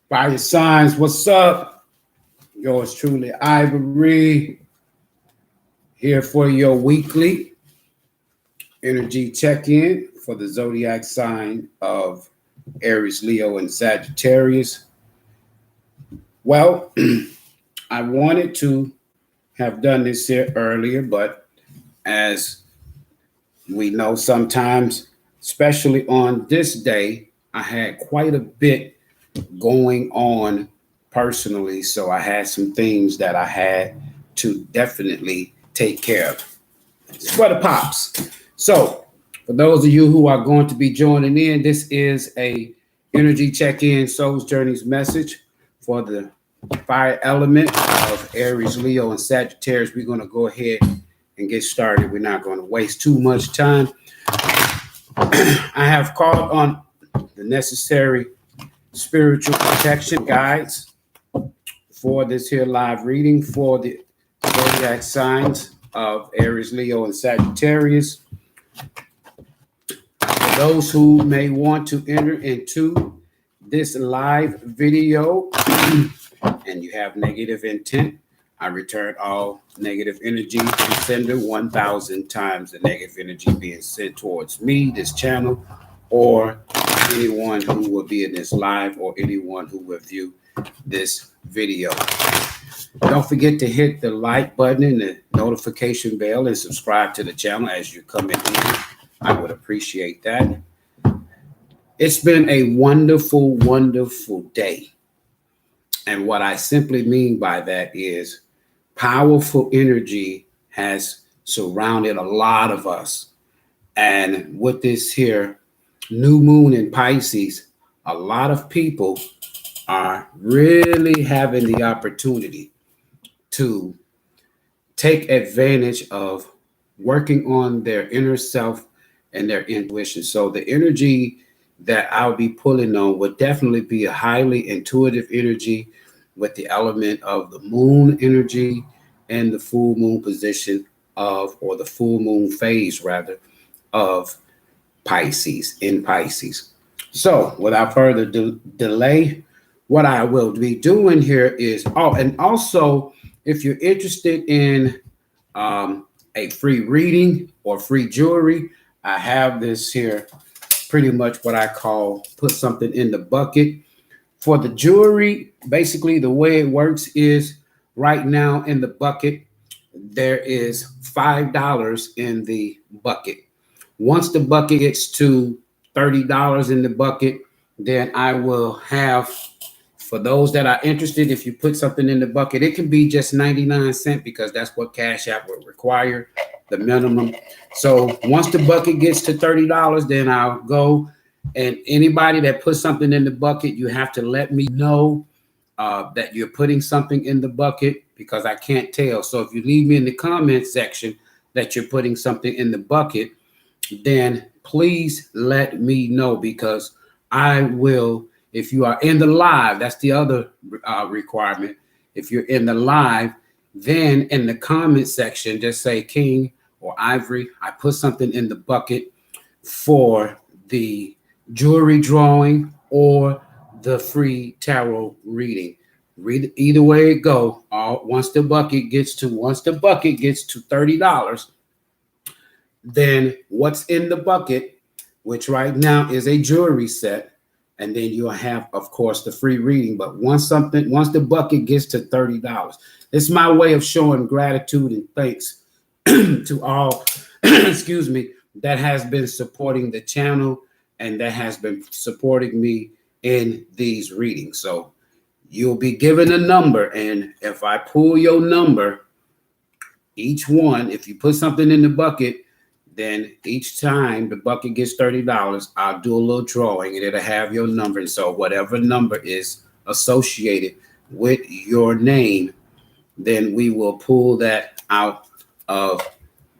Fire signs, what's up? Yours truly, Ivory, here for your weekly energy check-in for the zodiac sign of Aries, Leo, and Sagittarius. Well, I wanted to have done this here earlier, but as we know, sometimes, especially on this day, I had quite a bit going on personally, so I had some things that I had to definitely take care of. It's for the pops. So, for those of you who are going to be joining in, this is a energy check-in Soul's Journeys message for the fire element of Aries, Leo, and Sagittarius. We're going to go ahead and get started. We're not going to waste too much time. I have called on the necessary spiritual protection guides for this here live reading for the zodiac signs of Aries, Leo, and Sagittarius. For those who may want to enter into this live video and you have negative intent, I return all negative energy to sender 1,000 times the negative energy being sent towards me, this channel, or anyone who will be in this live or anyone who will view this video. Don't forget to hit the like button and the notification bell and subscribe to the channel as you come in. I would appreciate that. It's been a wonderful, wonderful day. And what I simply mean by that is powerful energy has surrounded a lot of us. And with this here new moon in Pisces, a lot of people are really having the opportunity to take advantage of working on their inner self and their intuition. So the energy that I'll be pulling on would definitely be a highly intuitive energy with the element of the moon energy and the full moon position of, or the full moon phase rather, of Pisces, in Pisces. So without further delay, what I will be doing here is, and also if you're interested in a free reading or free jewelry, I have this here, pretty much what I call put something in the bucket. For the jewelry, basically the way it works is right now in the bucket, there is $5 in the bucket. Once the bucket gets to $30 in the bucket, then I will have, for those that are interested, if you put something in the bucket, it can be just 99 cents because that's what Cashapp would require, the minimum. So once the bucket gets to $30, then I'll go, and anybody that puts something in the bucket, you have to let me know that you're putting something in the bucket because I can't tell. So if you leave me in the comment section that you're putting something in the bucket, then please let me know, because I will, if you are in the live, that's the other requirement. If you're in the live, then in the comment section, just say King or Ivory, I put something in the bucket for the jewelry drawing or the free tarot reading. Read either way it go. Once the bucket gets to $30, then what's in the bucket, which right now is a jewelry set, and then you'll have, of course, the free reading. But once the bucket gets to $30, it's my way of showing gratitude and thanks to all, excuse me, that has been supporting the channel and that has been supporting me in these readings. So you'll be given a number, and if I pull your number, each one, if you put something in the bucket, then each time the bucket gets $30, I'll do a little drawing and it'll have your number. And so whatever number is associated with your name, then we will pull that out of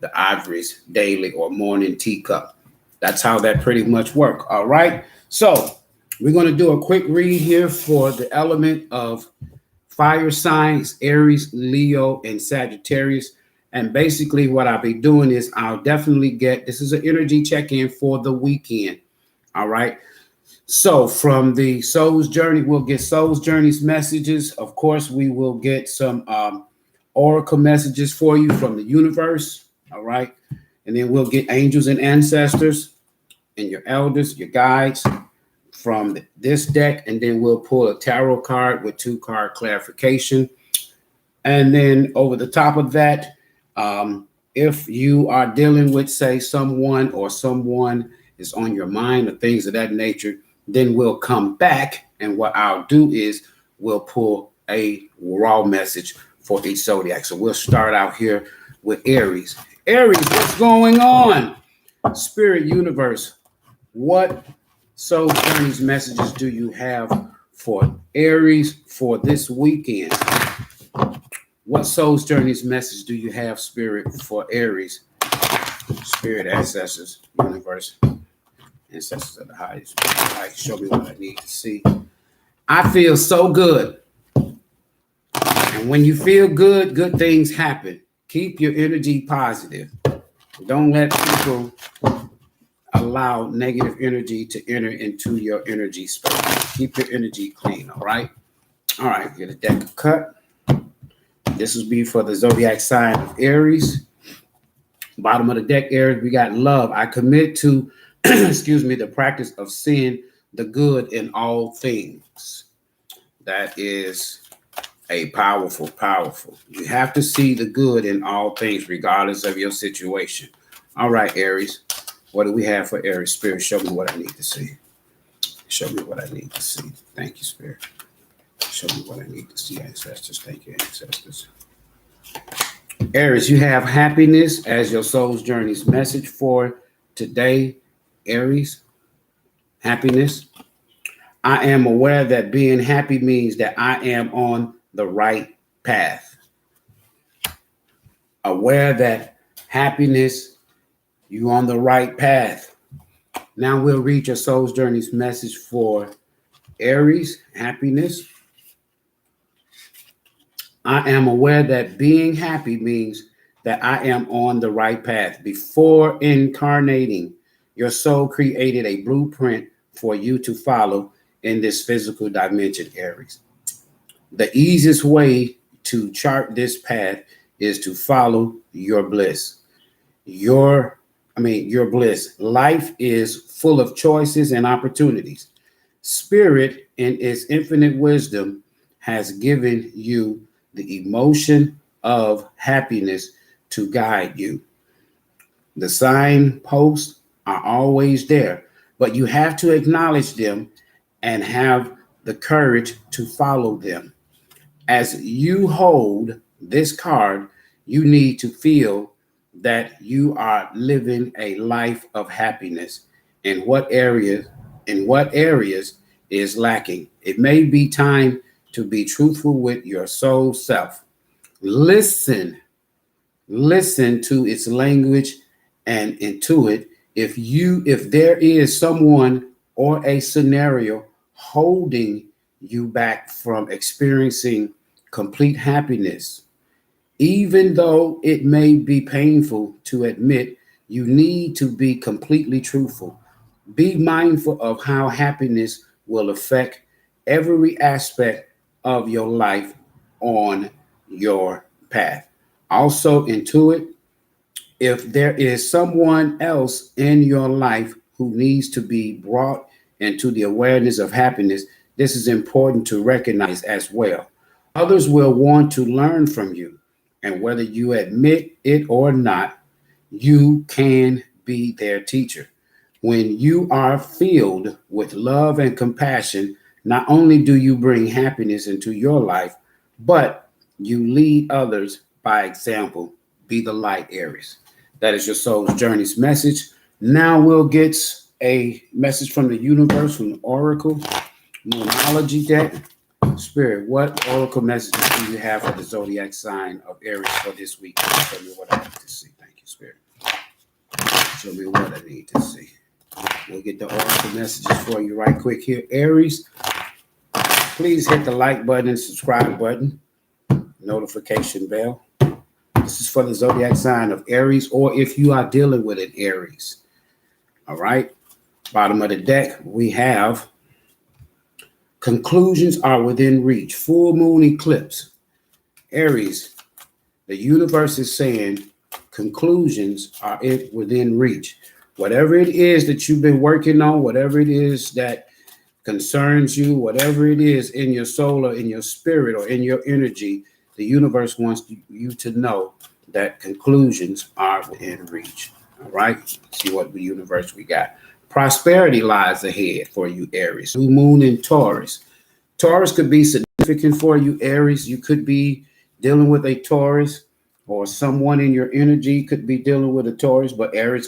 the Ivory's daily or morning teacup. That's how that pretty much works. All right. So we're going to do a quick read here for the element of fire signs, Aries, Leo, and Sagittarius. And basically what I'll be doing is I'll definitely this is an energy check-in for the weekend. All right. So from the Soul's Journey, we'll get Soul's Journey's messages. Of course, we will get some oracle messages for you from the universe. All right. And then we'll get angels and ancestors and your elders, your guides from this deck. And then we'll pull a tarot card with 2-card clarification. And then over the top of that, if you are dealing with, say, someone is on your mind or things of that nature, then we'll come back. And what I'll do is we'll pull a raw message for each zodiac. So we'll start out here with Aries. Aries, what's going on? Spirit universe, what soul journeys messages do you have for Aries for this weekend? What soul's journeys message do you have, Spirit, for Aries? Spirit, ancestors, universe, ancestors of the highest. Show me what I need to see. I feel so good. And when you feel good, good things happen. Keep your energy positive. Don't let people allow negative energy to enter into your energy space. Keep your energy clean, all right? All right, get a deck of cut. This will be for the zodiac sign of Aries. Bottom of the deck, Aries, we got love. I commit to, the practice of seeing the good in all things. That is a powerful. You have to see the good in all things, regardless of your situation. All right, Aries, what do we have for Aries? Spirit, show me what I need to see. Show me what I need to see. Thank you, Spirit. Show me what I need to see, ancestors. Thank you, ancestors. Aries, you have happiness as your soul's journey's message for today, Aries. Happiness. I am aware that being happy means that I am on the right path. Aware that happiness, you on the right path. Now we'll read your soul's journey's message for Aries. Happiness. I am aware that being happy means that I am on the right path. Before incarnating, your soul created a blueprint for you to follow in this physical dimension, Aries. The easiest way to chart this path is to follow your bliss. Your bliss. Life is full of choices and opportunities. Spirit, in its infinite wisdom, has given you the emotion of happiness to guide you. The signposts are always there, but you have to acknowledge them and have the courage to follow them. As you hold this card, you need to feel that you are living a life of happiness. In what areas is lacking? It may be time to be truthful with your soul self. Listen to its language and intuit. If there is someone or a scenario holding you back from experiencing complete happiness, even though it may be painful to admit, you need to be completely truthful. Be mindful of how happiness will affect every aspect of your life on your path. Also intuit, if there is someone else in your life who needs to be brought into the awareness of happiness, this is important to recognize as well. Others will want to learn from you, and whether you admit it or not, you can be their teacher. When you are filled with love and compassion, not only do you bring happiness into your life, but you lead others by example. Be the light, Aries. That is your soul's journey's message. Now we'll get a message from the universe, from the oracle, numerology deck. Spirit, what oracle messages do you have for the zodiac sign of Aries for this week? Show me what I need to see. Thank you, Spirit. Show me what I need to see. We'll get the oracle messages for you right quick here. Aries, please hit the like button and subscribe button, notification bell. This is for the zodiac sign of Aries, or if you are dealing with an Aries. All right. Bottom of the deck, we have Conclusions are within reach. Full moon eclipse. Aries, the universe is saying conclusions are within reach. Whatever it is that you've been working on, whatever it is that concerns you, whatever it is in your soul or in your spirit or in your energy, the universe wants you to know that conclusions are within reach. All right? See what the universe we got. Prosperity lies ahead for you, Aries. New moon in Taurus. Taurus could be significant for you, Aries. You could be dealing with a Taurus, or someone in your energy could be dealing with a Taurus, but Taurus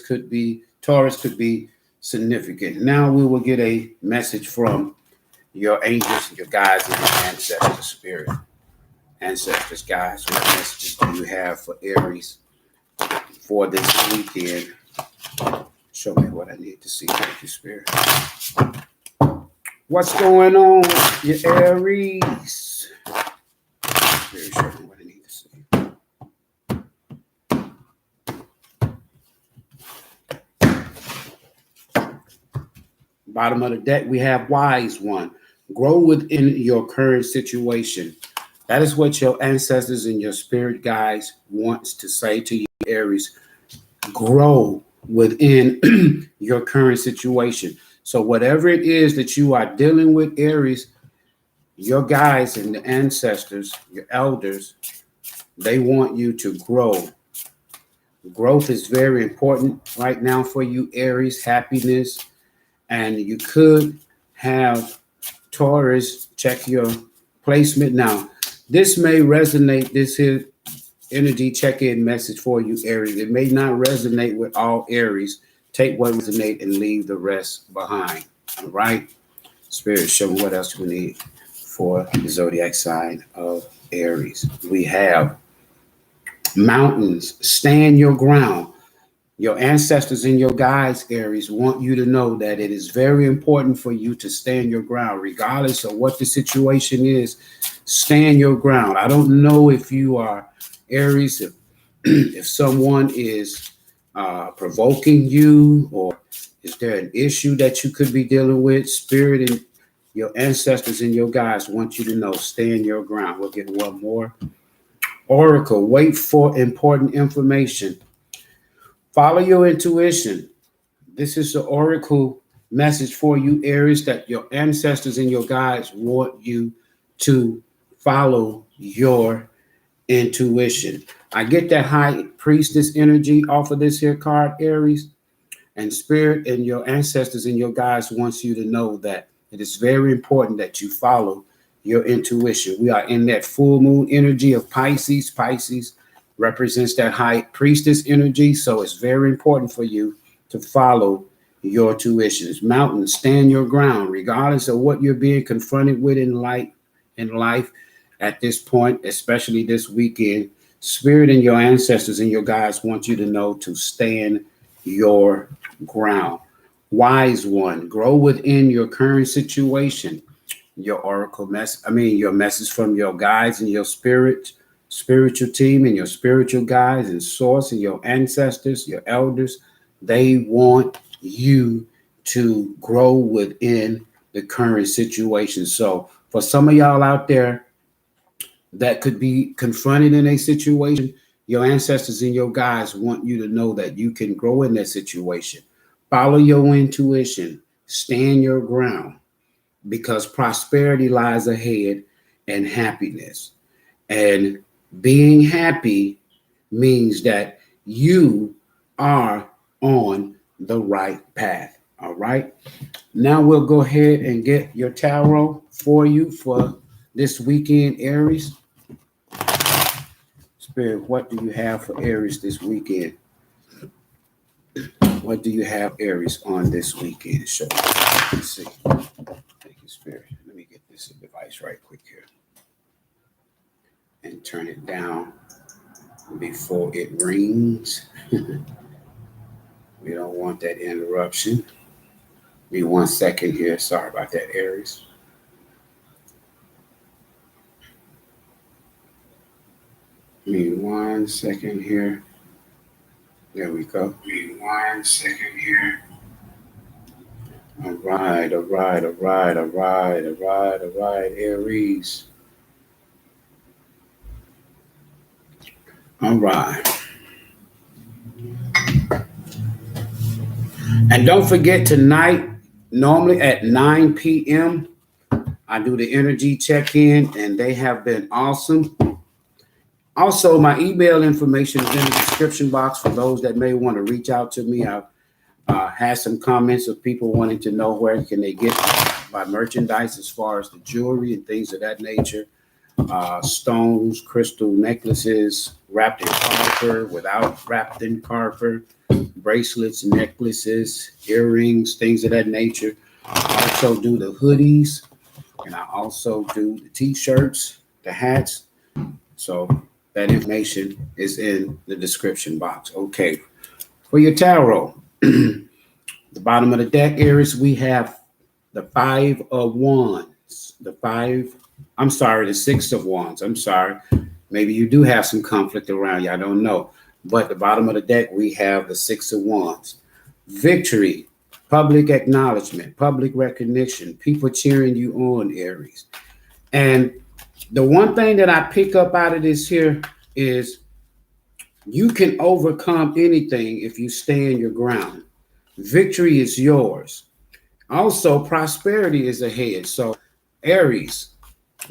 could be significant. Now we will get a message from your angels, your guides, and your ancestors, spirit. Ancestors, guys, what messages do you have for Aries for this weekend? Show me what I need to see. Thank you, Spirit. What's going on with your Aries? Spirit, show me what I need to see. Bottom of the deck, we have Wise One. Grow within your current situation. That is what your ancestors and your spirit guides wants to say to you, Aries. Grow within your current situation. So whatever it is that you are dealing with, Aries, your guides and the ancestors, your elders, they want you to grow. Growth is very important right now for you, Aries. Happiness. And you could have Taurus. Check your placement. Now, this may resonate, this here energy check-in message for you, Aries. It may not resonate with all Aries. Take what resonates and leave the rest behind. All right? Spirit, show me what else we need for the zodiac sign of Aries. We have mountains. Stand your ground. Your ancestors and your guides, Aries, want you to know that it is very important for you to stand your ground, regardless of what the situation is. Stand your ground. I don't know if you are Aries, if someone is provoking you, or is there an issue that you could be dealing with? Spirit and your ancestors and your guides want you to know, stand your ground. We'll get one more. Oracle, wait for important information. Follow your intuition. This is the oracle message for you, Aries, that your ancestors and your guides want you to follow your intuition. I get that high priestess energy off of this here card, Aries, and spirit and your ancestors and your guides wants you to know that it is very important that you follow your intuition. We are in that full moon energy of Pisces. Pisces represents that high priestess energy. So it's very important for you to follow your tuitions. Mountains, stand your ground, regardless of what you're being confronted with in life at this point, especially this weekend. Spirit and your ancestors and your guides want you to know to stand your ground. Wise One, grow within your current situation. Your oracle your message from your guides and your spiritual team and your spiritual guides and source and your ancestors, your elders, they want you to grow within the current situation. So for some of y'all out there that could be confronted in a situation, your ancestors and your guides want you to know that you can grow in that situation. Follow your intuition, stand your ground, because prosperity lies ahead and happiness. And being happy means that you are on the right path. All right. Now we'll go ahead and get your tarot for you for this weekend, Aries. Spirit, what do you have for Aries this weekend? What do you have, Aries, on this weekend? Show me. Let's see. Thank you, Spirit. Let me get this device right quick here and turn it down before it rings. We don't want that interruption. Give me 1 second here. Sorry about that, Aries. Give me 1 second here. There we go. Give me 1 second here. All right, all right, all right, all right, all right, all right, Aries. All right. And don't forget tonight, normally at 9 p.m., I do the energy check-in, and they have been awesome. Also, my email information is in the description box for those that may want to reach out to me. I've had some comments of people wanting to know where can they get my merchandise as far as the jewelry and things of that nature. Stones, crystal necklaces, wrapped in copper, without wrapped in copper, bracelets, necklaces, earrings, things of that nature. I also do the hoodies, and I also do the t-shirts, the hats. So that information is in the description box. Okay. For your tarot, the bottom of the deck, Aries, we have the 5 of Wands. The 6 of Wands. I'm sorry. Maybe you do have some conflict around you. I don't know. But the bottom of the deck, we have the 6 of Wands. Victory, public acknowledgement, public recognition, people cheering you on, Aries. And the one thing that I pick up out of this here is you can overcome anything if you stand your ground. Victory is yours. Also, prosperity is ahead. So, Aries,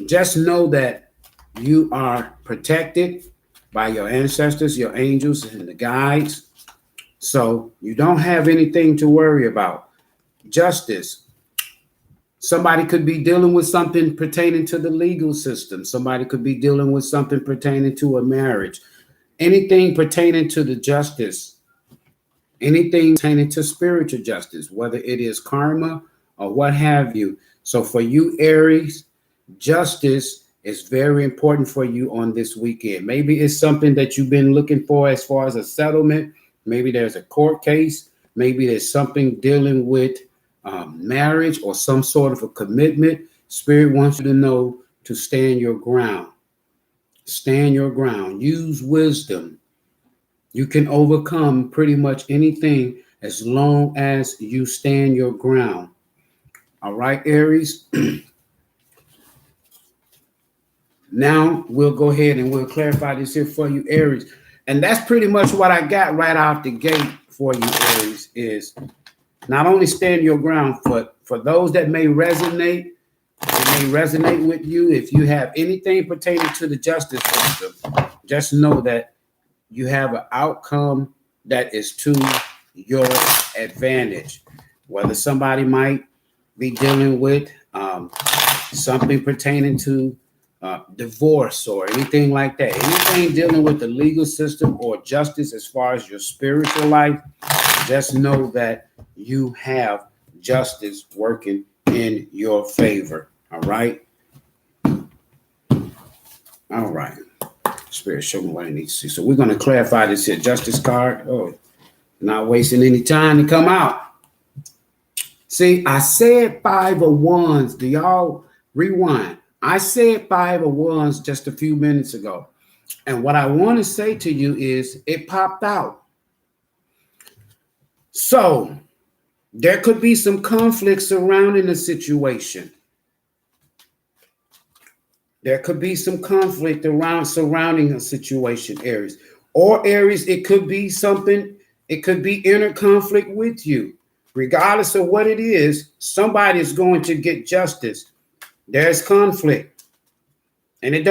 just know that you are protected by your ancestors, your angels, and the guides. So, you don't have anything to worry about. Justice. Somebody could be dealing with something pertaining to the legal system. Somebody could be dealing with something pertaining to a marriage. Anything pertaining to the justice, anything pertaining to spiritual justice, whether it is karma or what have you. So for you, Aries, justice is very important for you on this weekend. Maybe it's something that you've been looking for as far as a settlement. Maybe there's a court case. Maybe there's something dealing with marriage or some sort of a commitment. Spirit wants you to know to stand your ground. Stand your ground. Use wisdom. You can overcome pretty much anything as long as you stand your ground. All right, Aries. Now we'll go ahead and we'll clarify this here for you, Aries. And that's pretty much what I got right out the gate for you, Aries, is not only stand your ground, but for those that may resonate with you. If you have anything pertaining to the justice system, just know that you have an outcome that is to your advantage. Whether somebody might be dealing with something pertaining to divorce or anything like that, anything dealing with the legal system or justice as far as your spiritual life, just know that you have justice working in your favor. All right. All right. Spirit, show me what I need to see. So we're going to clarify this here justice card. Oh, not wasting any time to come out. See, I said 5 of Wands. Do y'all rewind? I said 5 of Wands just a few minutes ago. And what I want to say to you is it popped out. So there could be some conflict surrounding the situation. There could be some conflict surrounding a situation, Aries. Or Aries, it could be something, it could be inner conflict with you. Regardless of what it is, somebody is going to get justice. There's conflict. And it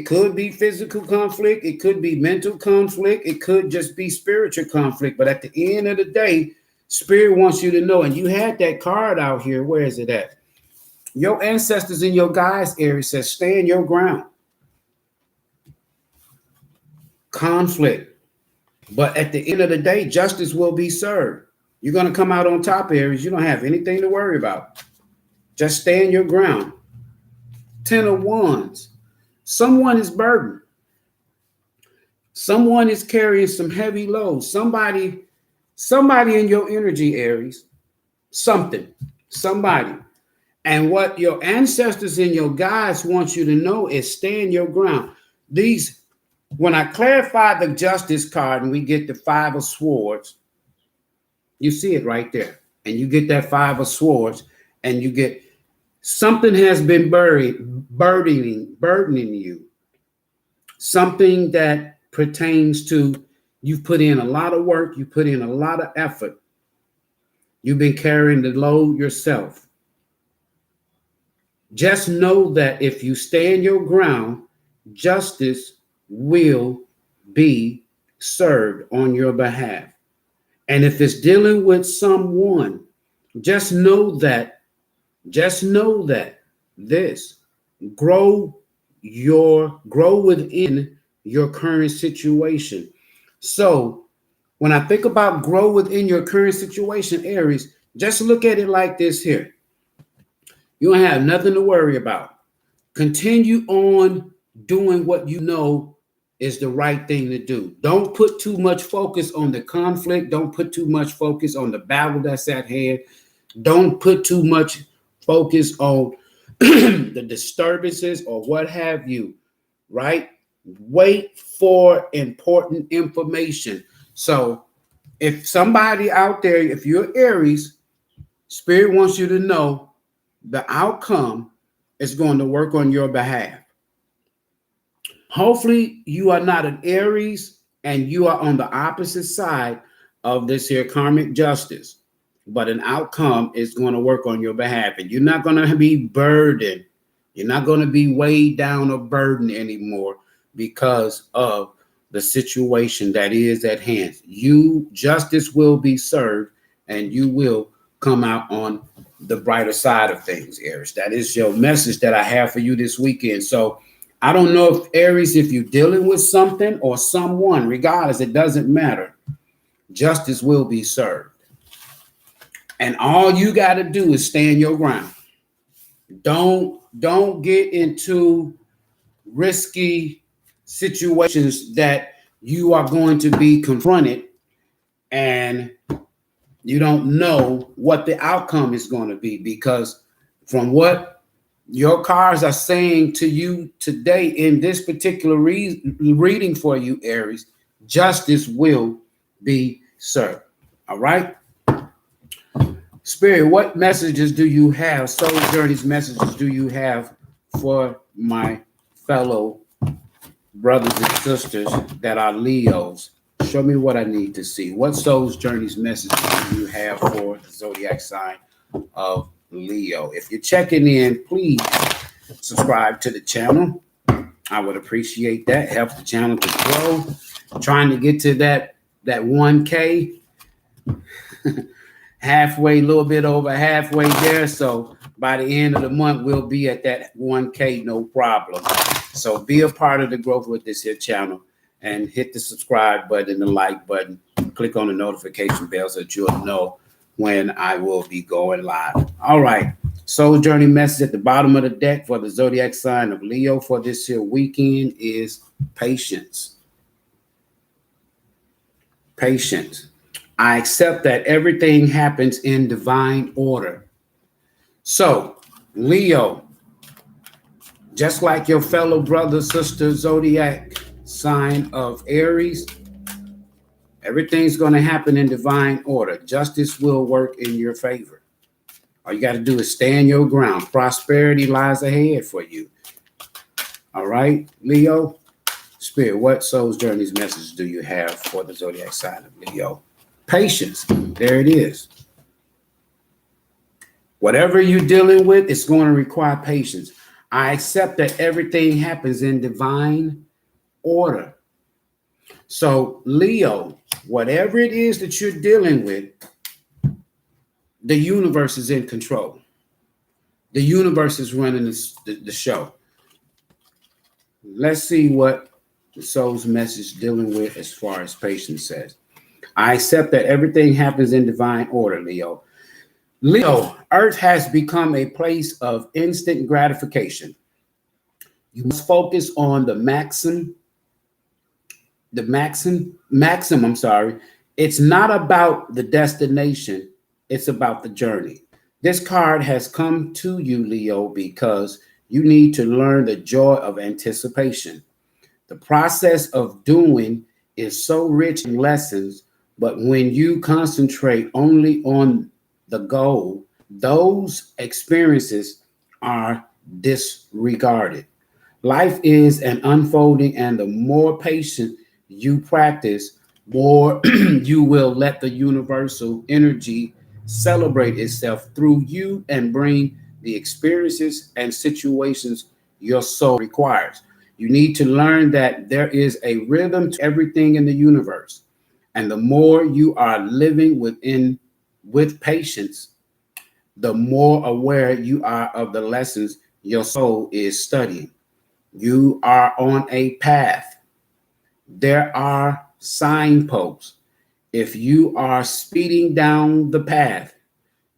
could be physical conflict. It could be mental conflict. It could just be spiritual conflict. But at the end of the day, Spirit wants you to know, and you had that card out here. Where is it at? Your ancestors and your guides, Aries, says stand your ground. Conflict. But at the end of the day, justice will be served. You're going to come out on top, Aries. You don't have anything to worry about. Just stand your ground. 10 of Wands. Someone is burdened. Someone is carrying some heavy loads. Somebody in your energy, Aries. Somebody. And what your ancestors and your guides want you to know is stand your ground. When I clarify the justice card and we get the 5 of Swords, you see it right there. and you get that Five of Swords, and you get something has been burdening you. Something that pertains to you've put in a lot of work, you put in a lot of effort. You've been carrying the load yourself. Just know that if you stand your ground, justice will be served on your behalf. And if it's dealing with someone, just know that this grow within your current situation. So when I think about grow within your current situation, Aries, just look at it like this here. You don't have nothing to worry about. Continue on doing what you know is the right thing to do. Don't put too much focus on the conflict. Don't put too much focus on the battle that's at hand. Don't put too much focus on the disturbances or what have you, right? Wait for important information. So if somebody out there, if you're Aries, Spirit wants you to know the outcome is going to work on your behalf. Hopefully you are not an Aries and you are on the opposite side of this here karmic justice, but an outcome is going to work on your behalf, and you're not going to be burdened. You're not going to be weighed down or burdened anymore because of the situation that is at hand. Justice will be served, and you will come out on the brighter side of things, Aries. That is your message that I have for you this weekend. So I don't know if Aries, if you're dealing with something or someone, regardless, it doesn't matter. Justice will be served. And all you got to do is stand your ground. Don't get into risky situations that you are going to be confronted and you don't know what the outcome is going to be, because from what your cards are saying to you today in this particular reading for you, Aries, justice will be served. All right. Spirit, what messages do you have? Soul Journey's messages do you have for my fellow brothers and sisters that are Leos? Show me what I need to see. What Soul's Journey's message do you have for the zodiac sign of Leo? If you're checking in, please subscribe to the channel. I would appreciate that. Help the channel to grow. I'm trying to get to that 1K. Halfway, a little bit over halfway there. So by the end of the month, we'll be at that 1K, no problem. So be a part of the growth with this here channel and hit the subscribe button, the like button, click on the notification bell so that you'll know when I will be going live. All right. Soul Journey message at the bottom of the deck for the zodiac sign of Leo for this here weekend is patience. Patience. I accept that everything happens in divine order. So, Leo, just like your fellow brother, sister, zodiac sign of Aries, everything's going to happen in divine order. Justice will work in your favor. All you got to do is stand your ground. Prosperity lies ahead for you. All right, Leo? Spirit, what Soul's Journey's message do you have for the zodiac sign of Leo? Patience. There it is. Whatever you're dealing with, it's going to require patience. I accept that everything happens in divine order. So, Leo, whatever it is that you're dealing with, the universe is in control. The universe is running the show. Let's see what the soul's message dealing with as far as patience says. I accept that everything happens in divine order, Leo. Leo, Earth has become a place of instant gratification. You must focus on the maxim. It's not about the destination. It's about the journey. This card has come to you, Leo, because you need to learn the joy of anticipation. The process of doing is so rich in lessons, but when you concentrate only on the goal, those experiences are disregarded. Life is an unfolding, and the more patient you practice, more you will let the universal energy celebrate itself through you and bring the experiences and situations your soul requires. You need to learn that there is a rhythm to everything in the universe. And the more you are living with patience, the more aware you are of the lessons your soul is studying. You are on a path. There are signposts. If you are speeding down the path,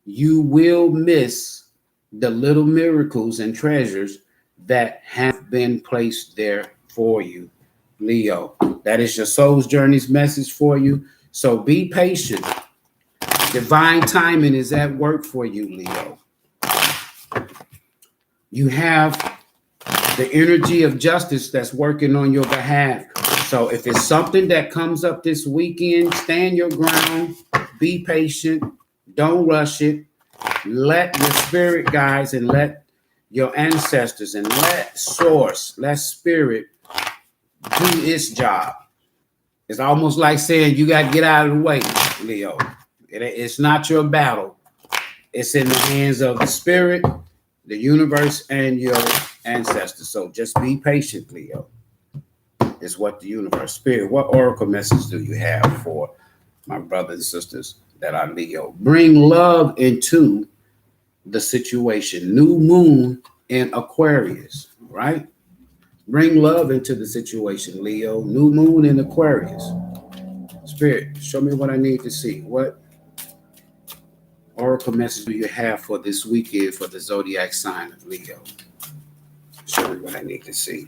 you will miss the little miracles and treasures that have been placed there for you, Leo. That is your soul's journey's message for you. So be patient. Divine timing is at work for you, Leo. You have the energy of justice that's working on your behalf. So if it's something that comes up this weekend, stand your ground, be patient, don't rush it. Let your spirit guides and let your ancestors and let source, let spirit do its job. It's almost like saying you got to get out of the way, Leo. It's not your battle. It's in the hands of the spirit, the universe, and your ancestors. So just be patient, Leo. Is what the universe, spirit, what oracle message do you have for my brothers and sisters that are Leo? Bring love into the situation. New moon in Aquarius, right? Bring love into the situation, Leo. New moon in Aquarius. Spirit, show me what I need to see. What oracle message do you have for this weekend for the zodiac sign of Leo? Show me what I need to see.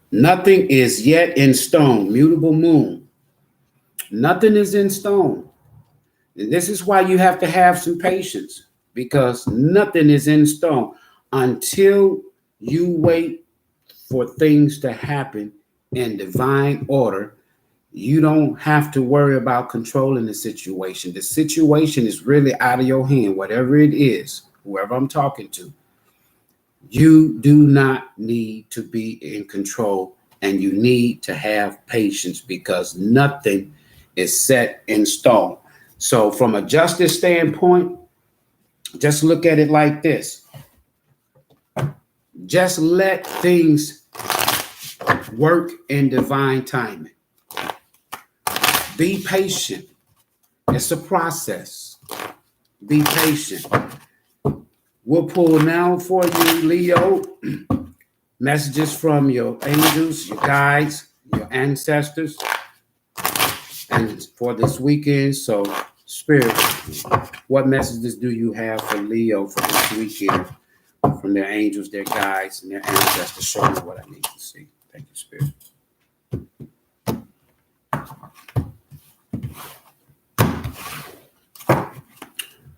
Nothing is yet in stone. Mutable moon. Nothing is in stone. And this is why you have to have some patience, because nothing is in stone until you wait for things to happen in divine order. You don't have to worry about controlling the situation. The situation is really out of your hand, whatever it is, whoever I'm talking to. You do not need to be in control, and you need to have patience because nothing is set in stone. So from a justice standpoint, just look at it like this. Just let things work in divine timing. Be patient. It's a process. Be patient. We'll pull now for you, Leo, messages from your angels, your guides, your ancestors, and for this weekend. So, Spirit, what messages do you have for Leo for this weekend from their angels, their guides, and their ancestors? Show me what I need to see. Thank you, Spirit.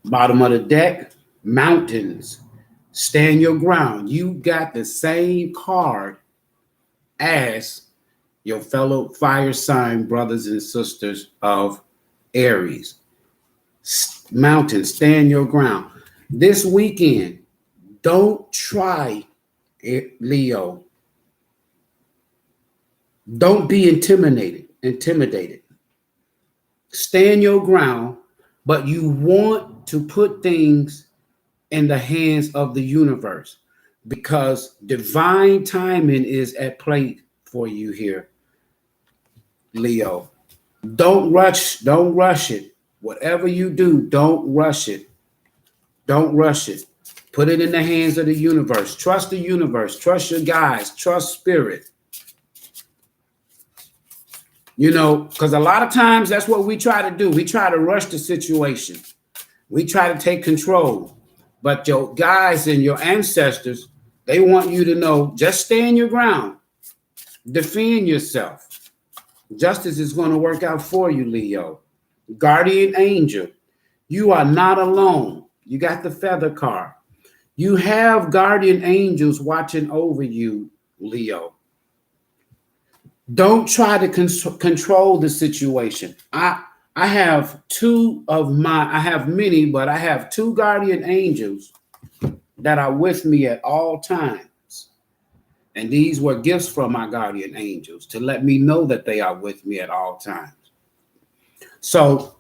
Bottom of the deck, mountains. Stand your ground. You got the same card as your fellow fire sign brothers and sisters of Aries. Mountains, stand your ground. This weekend, don't try it, Leo. Don't be intimidated. Stand your ground, but you want to put things in the hands of the universe because divine timing is at play for you here, Leo. Don't rush it. Whatever you do, don't rush it. Don't rush it. Put it in the hands of the universe. Trust the universe. Trust your guides. Trust spirit. You know, because a lot of times that's what we try to do. We try to rush the situation. We try to take control. But your guides and your ancestors, they want you to know, just stand your ground. Defend yourself. Justice is going to work out for you, Leo. Guardian angel, you are not alone. You got the feather card. You have guardian angels watching over you, Leo. Don't try to control the situation. I I have I have many, but I have two guardian angels that are with me at all times. And these were gifts from my guardian angels to let me know that they are with me at all times. So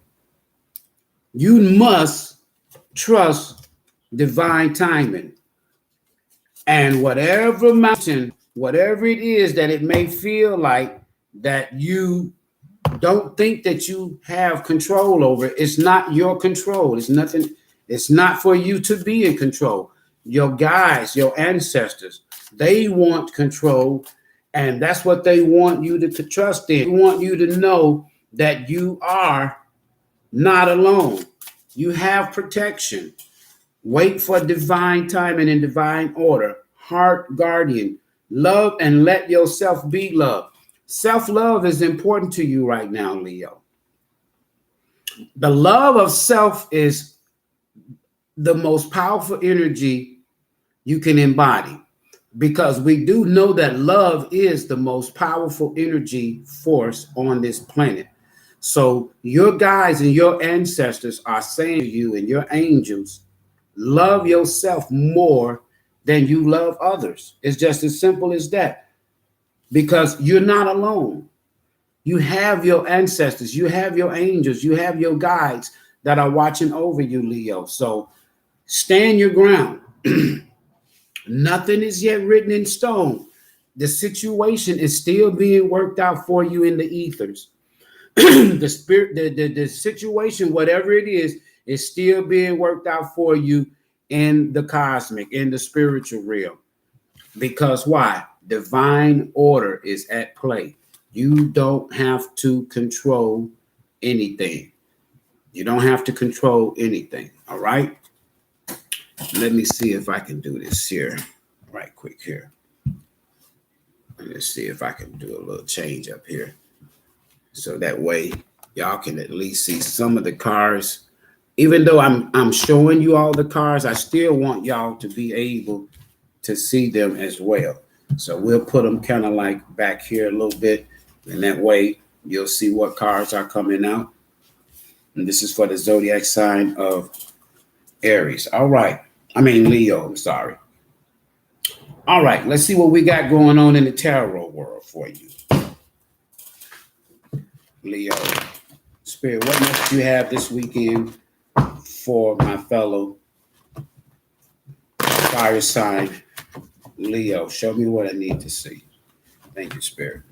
you must trust divine timing. And whatever mountain, whatever it is that it may feel like that you don't think that you have control over, it's not your control. It's nothing. It's not for you to be in control. Your guides, your ancestors, they want control, and that's what they want you to trust in. They want you to know that you are not alone. You have protection. Wait for divine timing and divine order. Heart guardian. Love and let yourself be loved. Self-love is important to you right now, Leo. The love of self is the most powerful energy you can embody, because we do know that love is the most powerful energy force on this planet. So your guides and your ancestors are saying to you and your angels, love yourself more than you love others. It's just as simple as that, because you're not alone. You have your ancestors, you have your angels, you have your guides that are watching over you, Leo. So stand your ground. Nothing is yet written in stone. The situation is still being worked out for you in the ethers. The spirit, the situation, whatever it is still being worked out for you in the cosmic, in the spiritual realm. Because why? Divine order is at play. You don't have to control anything. You don't have to control anything. All right. Let me see if I can do this here right quick here. Let's see if I can do a little change up here. So that way y'all can at least see some of the cars. Even though I'm showing you all the cars, I still want y'all to be able to see them as well. So we'll put them kind of like back here a little bit, and that way you'll see what cars are coming out. And this is for the zodiac sign of Aries. All right. I mean, Leo, I'm sorry. All right, let's see what we got going on in the tarot world for you. Leo, Spirit, what must you have this weekend for my fellow fire sign, Leo? Show me what I need to see. Thank you, Spirit.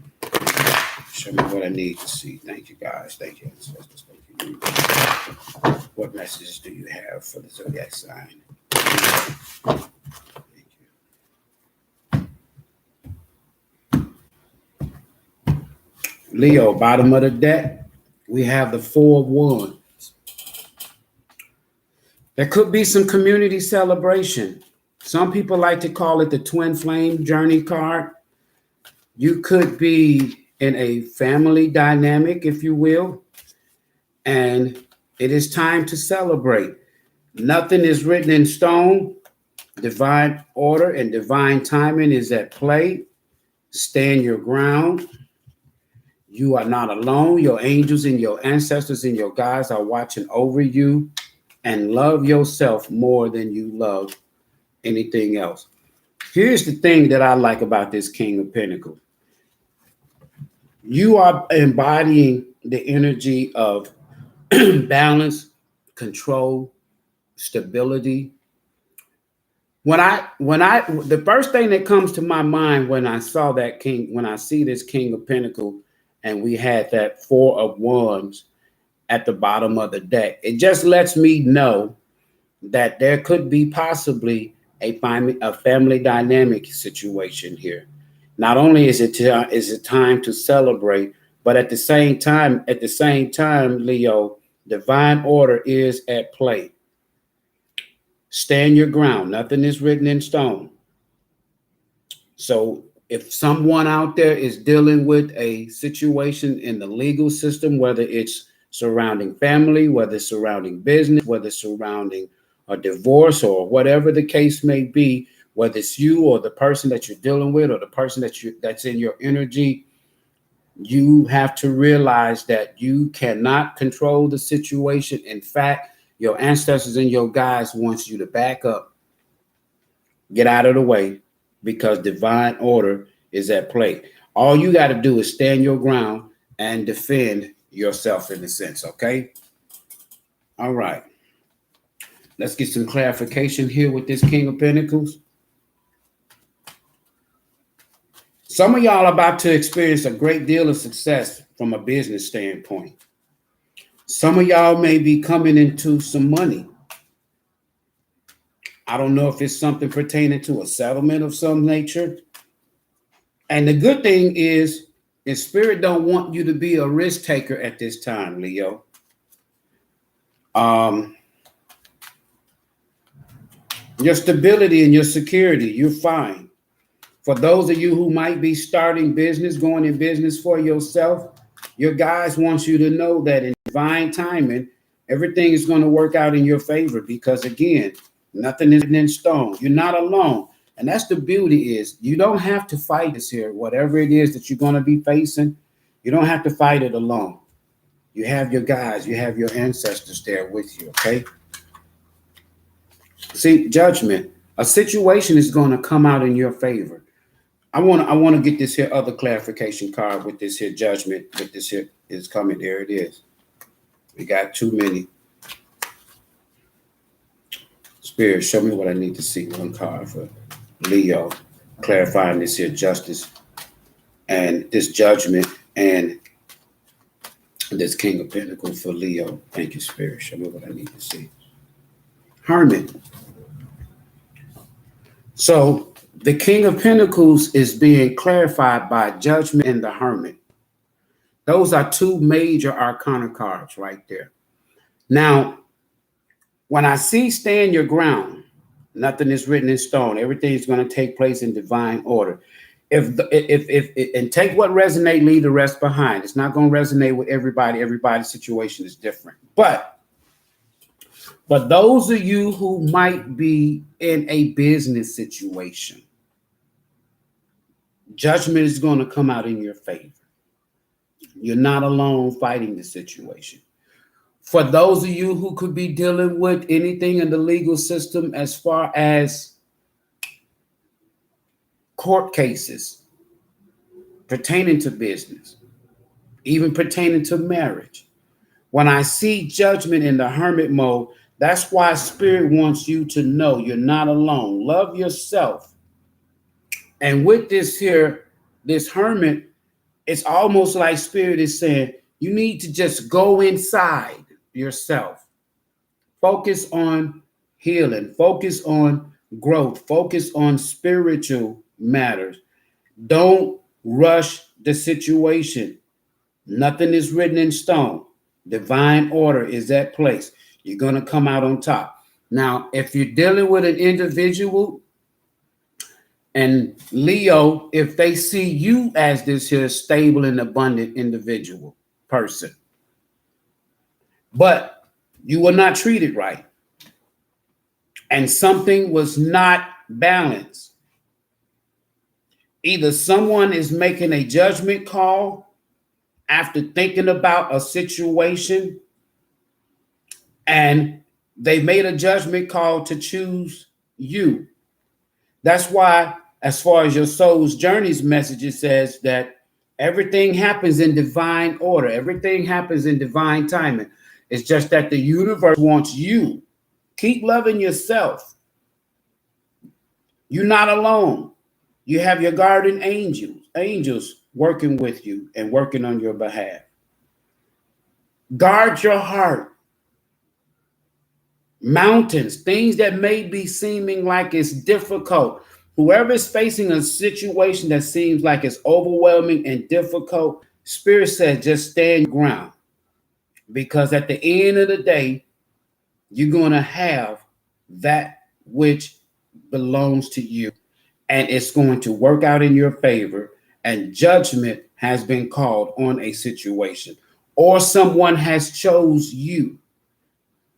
Show me what I need to see. Thank you, guys. Thank you, ancestors. Thank you. What messages do you have for the zodiac sign? Thank you. Leo, bottom of the deck, we have the Four of Wands. There could be some community celebration. Some people like to call it the twin flame journey card. You could be in a family dynamic, if you will, and it is time to celebrate. Nothing is written in stone. Divine order and divine timing is at play. Stand your ground. You are not alone. Your angels and your ancestors and your guides are watching over you. And love yourself more than you love anything else. Here's the thing that I like about this King of Pentacles. You are embodying the energy of balance, control, stability. The first thing that comes to my mind when I saw that king, when I see this King of Pentacles, and we had that Four of Wands at the bottom of the deck, it just lets me know that there could be possibly a family dynamic situation here. Not only is it time to celebrate, but at the same time, Leo, divine order is at play. Stand your ground. Nothing is written in stone. So if someone out there is dealing with a situation in the legal system, whether it's surrounding family, whether it's surrounding business, whether it's surrounding a divorce or whatever the case may be, whether it's you or the person that you're dealing with or the person that's in your energy, You have to realize that you cannot control the situation. In fact, your ancestors and your guides wants you to back up, get out of the way, because divine order is at play. All you got to do is stand your ground and defend yourself in a sense, okay? All right. Let's get some clarification here with this King of Pentacles. Some of y'all are about to experience a great deal of success from a business standpoint. Some of y'all may be coming into some money. I don't know if it's something pertaining to a settlement of some nature. And the good thing is spirit don't want you to be a risk taker at this time, Leo. Your stability and your security, you're fine. For those of you who might be starting business, going in business for yourself, your guides want you to know that in divine timing, everything is going to work out in your favor, because again, nothing is in stone. You're not alone. And that's the beauty, is you don't have to fight this here. Whatever it is that you're going to be facing, you don't have to fight it alone. You have your guides, you have your ancestors there with you, okay? See, judgment, a situation is going to come out in your favor. I want to get this here other clarification card with this here judgment, with this here is coming. There it is. We got too many. Spirit, show me what I need to see. One card for Leo, clarifying this here justice and this judgment and this King of Pentacles for Leo. Thank you, Spirit. Show me what I need to see. Hermit. So the King of Pentacles is being clarified by Judgment and the Hermit. Those are two major arcana cards right there. Now, when I see stand your ground, nothing is written in stone. Everything is going to take place in divine order. And take what resonates, leave the rest behind. It's not going to resonate with everybody. Everybody's situation is different. But those of you who might be in a business situation, judgment is going to come out in your favor. You're not alone fighting the situation. For those of you who could be dealing with anything in the legal system as far as court cases pertaining to business, even pertaining to marriage, when I see judgment in the hermit mode, that's why Spirit wants you to know you're not alone. Love yourself. And with this here, this hermit, it's almost like Spirit is saying, you need to just go inside yourself. Focus on healing. Focus on growth. Focus on spiritual matters. Don't rush the situation. Nothing is written in stone. Divine order is at place. You're going to come out on top. Now, if you're dealing with an individual, and Leo, if they see you as this here stable and abundant individual person, but you were not treated right, and something was not balanced, either someone is making a judgment call after thinking about a situation, and they made a judgment call to choose you. That's why, as far as your soul's journey's message, it says that everything happens in divine order. Everything happens in divine timing. It's just that the universe wants you. Keep loving yourself. You're not alone. You have your guardian angels working with you and working on your behalf. Guard your heart. Mountains, things that may be seeming like it's difficult. Whoever is facing a situation that seems like it's overwhelming and difficult, Spirit says just stand your ground. Because at the end of the day, you're going to have that which belongs to you. And it's going to work out in your favor. And judgment has been called on a situation. Or someone has chose you.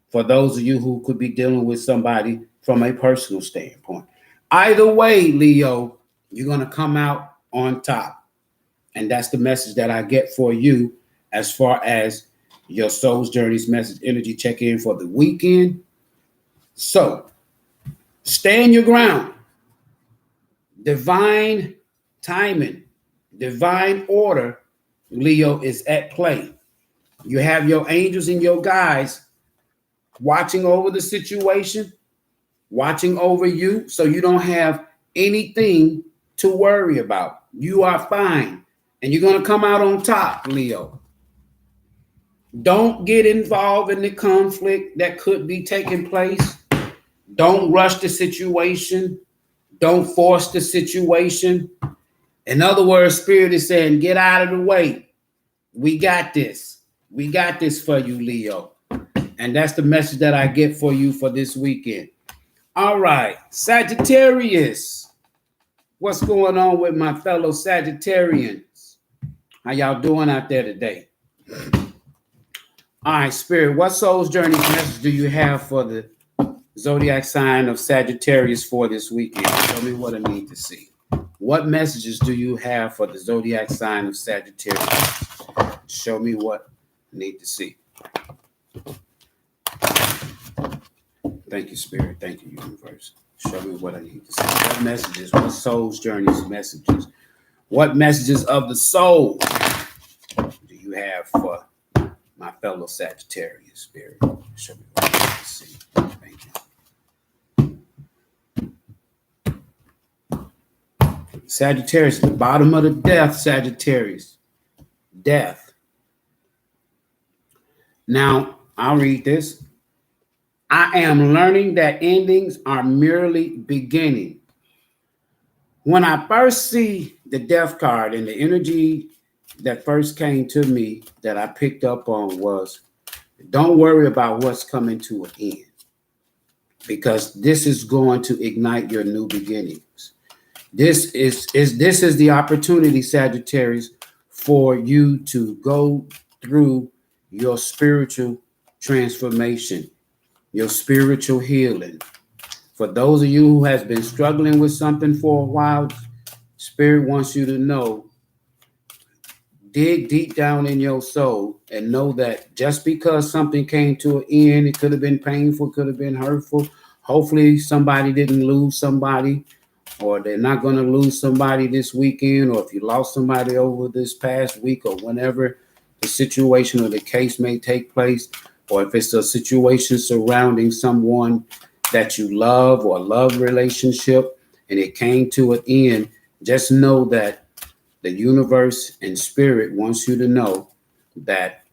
For those of you who could be dealing with somebody from a personal standpoint. Either way, Leo, you're going to come out on top. And that's the message that I get for you as far as your soul's journey's message energy check-in for the weekend. So stand your ground. Divine timing, divine order, Leo, is at play. You have your angels and your guides watching over the situation, watching over you, so you don't have anything to worry about. You are fine, and you're going to come out on top, Leo. Don't get involved in the conflict that could be taking place. Don't rush the situation. Don't force the situation. In other words, Spirit is saying, get out of the way. We got this. We got this for you, Leo. And that's the message that I get for you for this weekend. All right, Sagittarius. What's going on with my fellow Sagittarians? How y'all doing out there today? All right, Spirit, what soul's journey message do you have for the zodiac sign of Sagittarius for this weekend? Show me what I need to see. What messages do you have for the zodiac sign of Sagittarius? Show me what I need to see. Thank you, Spirit. Thank you, Universe. Show me what I need to see. What messages, what soul's journeys messages, what messages of the soul do you have for my fellow Sagittarius, Spirit? Show me what I need to see. Thank you. Sagittarius, the bottom of the death, Sagittarius. Death. Now, I'll read this. I am learning that endings are merely beginning. When I first see the death card and the energy that first came to me that I picked up on was, don't worry about what's coming to an end, because this is going to ignite your new beginnings. This is the opportunity, Sagittarius, for you to go through your spiritual transformation, your spiritual healing. For those of you who has been struggling with something for a while, Spirit wants you to know, dig deep down in your soul and know that just because something came to an end, it could have been painful, could have been hurtful. Hopefully somebody didn't lose somebody, or they're not going to lose somebody this weekend, or if you lost somebody over this past week, or whenever the situation or the case may take place, or if it's a situation surrounding someone that you love or love relationship and it came to an end, just know that the universe and Spirit wants you to know that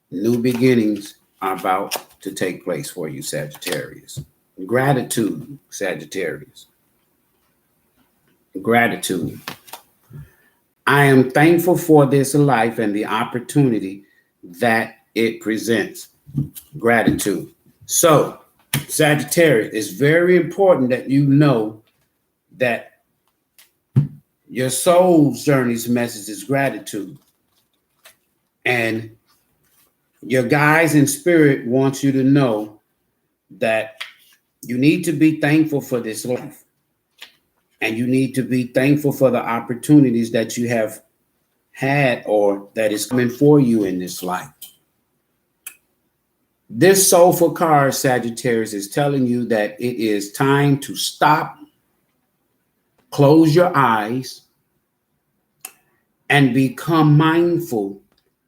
new beginnings are about to take place for you, Sagittarius. Gratitude, Sagittarius. Gratitude. I am thankful for this life and the opportunity that it presents. Gratitude. So, Sagittarius, it's very important that you know that your soul's journey's message is gratitude. And your guides in Spirit want you to know that you need to be thankful for this life. And you need to be thankful for the opportunities that you have had or that is coming for you in this life. This soulful card, Sagittarius, is telling you that it is time to stop, close your eyes, and become mindful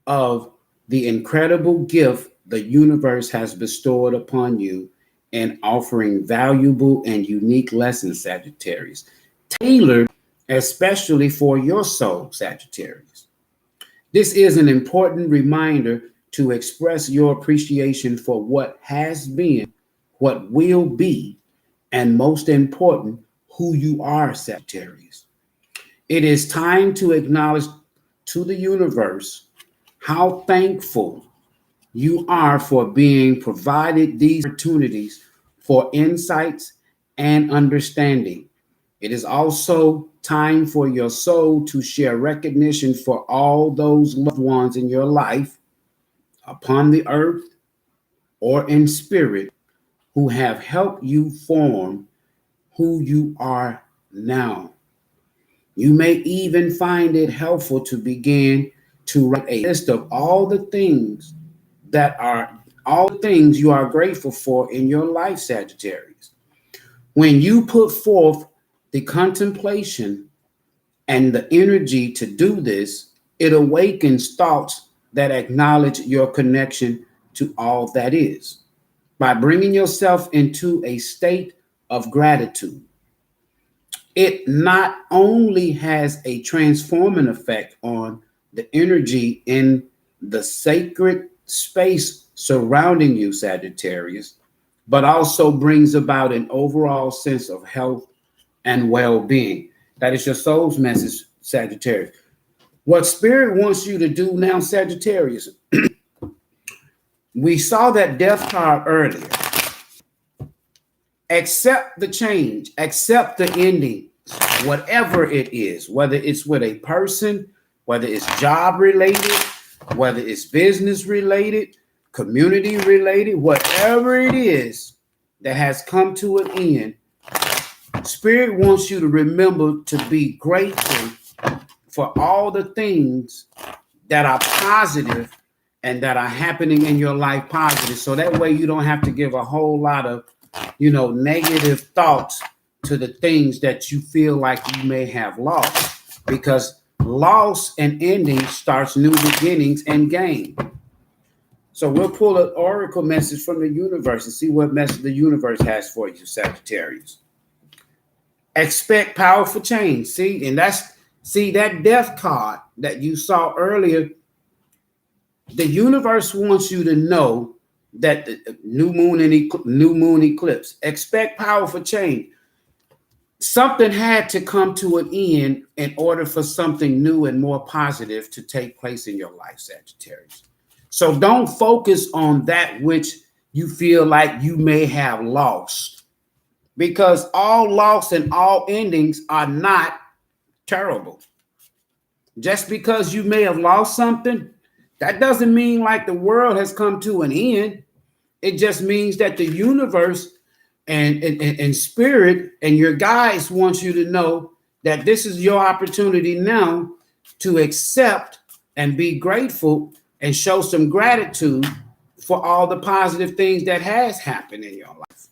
of the incredible gift the universe has bestowed upon you in offering valuable and unique lessons, Sagittarius, tailored especially for your soul, Sagittarius. This is an important reminder to express your appreciation for what has been, what will be, and most important, who you are, Sagittarius. It is time to acknowledge to the universe how thankful you are for being provided these opportunities for insights and understanding. It is also time for your soul to share recognition for all those loved ones in your life, upon the earth or in spirit, who have helped you form who you are now. You may even find it helpful to begin to write a list of all the things you are grateful for in your life, Sagittarius. When you put forth the contemplation and the energy to do this, it awakens thoughts that acknowledge your connection to all that is. By bringing yourself into a state of gratitude, it not only has a transforming effect on the energy in the sacred space surrounding you, Sagittarius, but also brings about an overall sense of health and well-being. That is your soul's message, Sagittarius. What Spirit wants you to do now, Sagittarius, we saw that death card earlier. Accept the change, accept the ending, whatever it is, whether it's with a person, whether it's job related, whether it's business related, community related, whatever it is that has come to an end. Spirit wants you to remember to be grateful for all the things that are positive and that are happening in your life positive. So that way you don't have to give a whole lot of, negative thoughts to the things that you feel like you may have lost, because loss and ending starts new beginnings and gain. So we'll pull an oracle message from the universe and see what message the universe has for you, Sagittarius. Expect powerful change. See that death card that you saw earlier. The universe wants you to know that the new moon eclipse. Expect powerful change. Something had to come to an end in order for something new and more positive to take place in your life, Sagittarius. So don't focus on that which you feel like you may have lost, because all loss and all endings are not terrible. Just because you may have lost something, that doesn't mean like the world has come to an end. It just means that the universe and spirit and your guides want you to know that this is your opportunity now to accept and be grateful and show some gratitude for all the positive things that has happened in your life.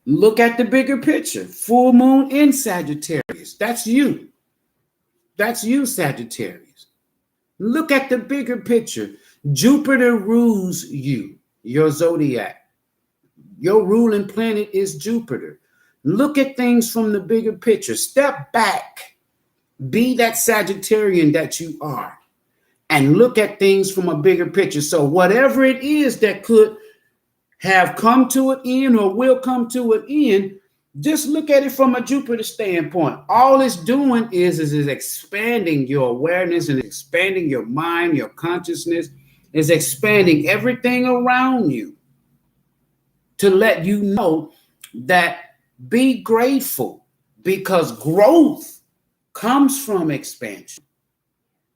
Look at the bigger picture. Full moon in Sagittarius. That's you. That's you, Sagittarius. Look at the bigger picture. Jupiter rules you, your zodiac. Your ruling planet is Jupiter. Look at things from the bigger picture. Step back. Be that Sagittarian that you are, and look at things from a bigger picture. So whatever it is that could have come to an end or will come to an end, just look at it from a Jupiter standpoint. All it's doing is expanding your awareness and expanding your mind, your consciousness, is expanding everything around you to let you know that be grateful, because growth comes from expansion.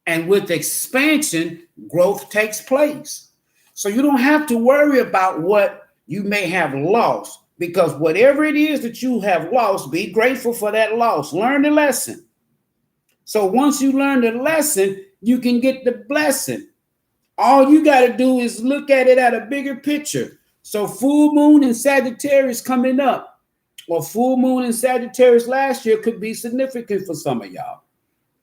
And with expansion, growth takes place. So you don't have to worry about what you may have lost, because whatever it is that you have lost, be grateful for that loss. Learn the lesson. So once you learn the lesson, you can get the blessing. All you got to do is look at it at a bigger picture. So full moon in Sagittarius coming up, or full moon in Sagittarius last year, could be significant for some of y'all.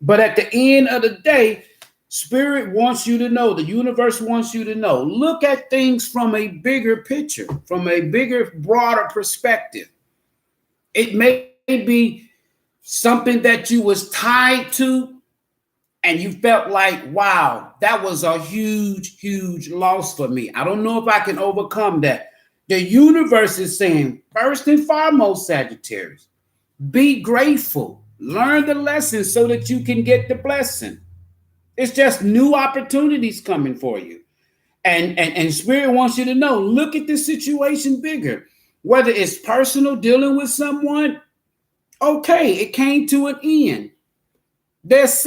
But at the end of the day, Spirit wants you to know, the universe wants you to know, look at things from a bigger picture, from a bigger, broader perspective. It may be something that you was tied to and you felt like, wow, that was a huge, huge loss for me. I don't know if I can overcome that. The universe is saying, first and foremost, Sagittarius, be grateful. Learn the lesson so that you can get the blessing. It's just new opportunities coming for you. And Spirit wants you to know, look at the situation bigger. Whether it's personal, dealing with someone, okay, it came to an end. There's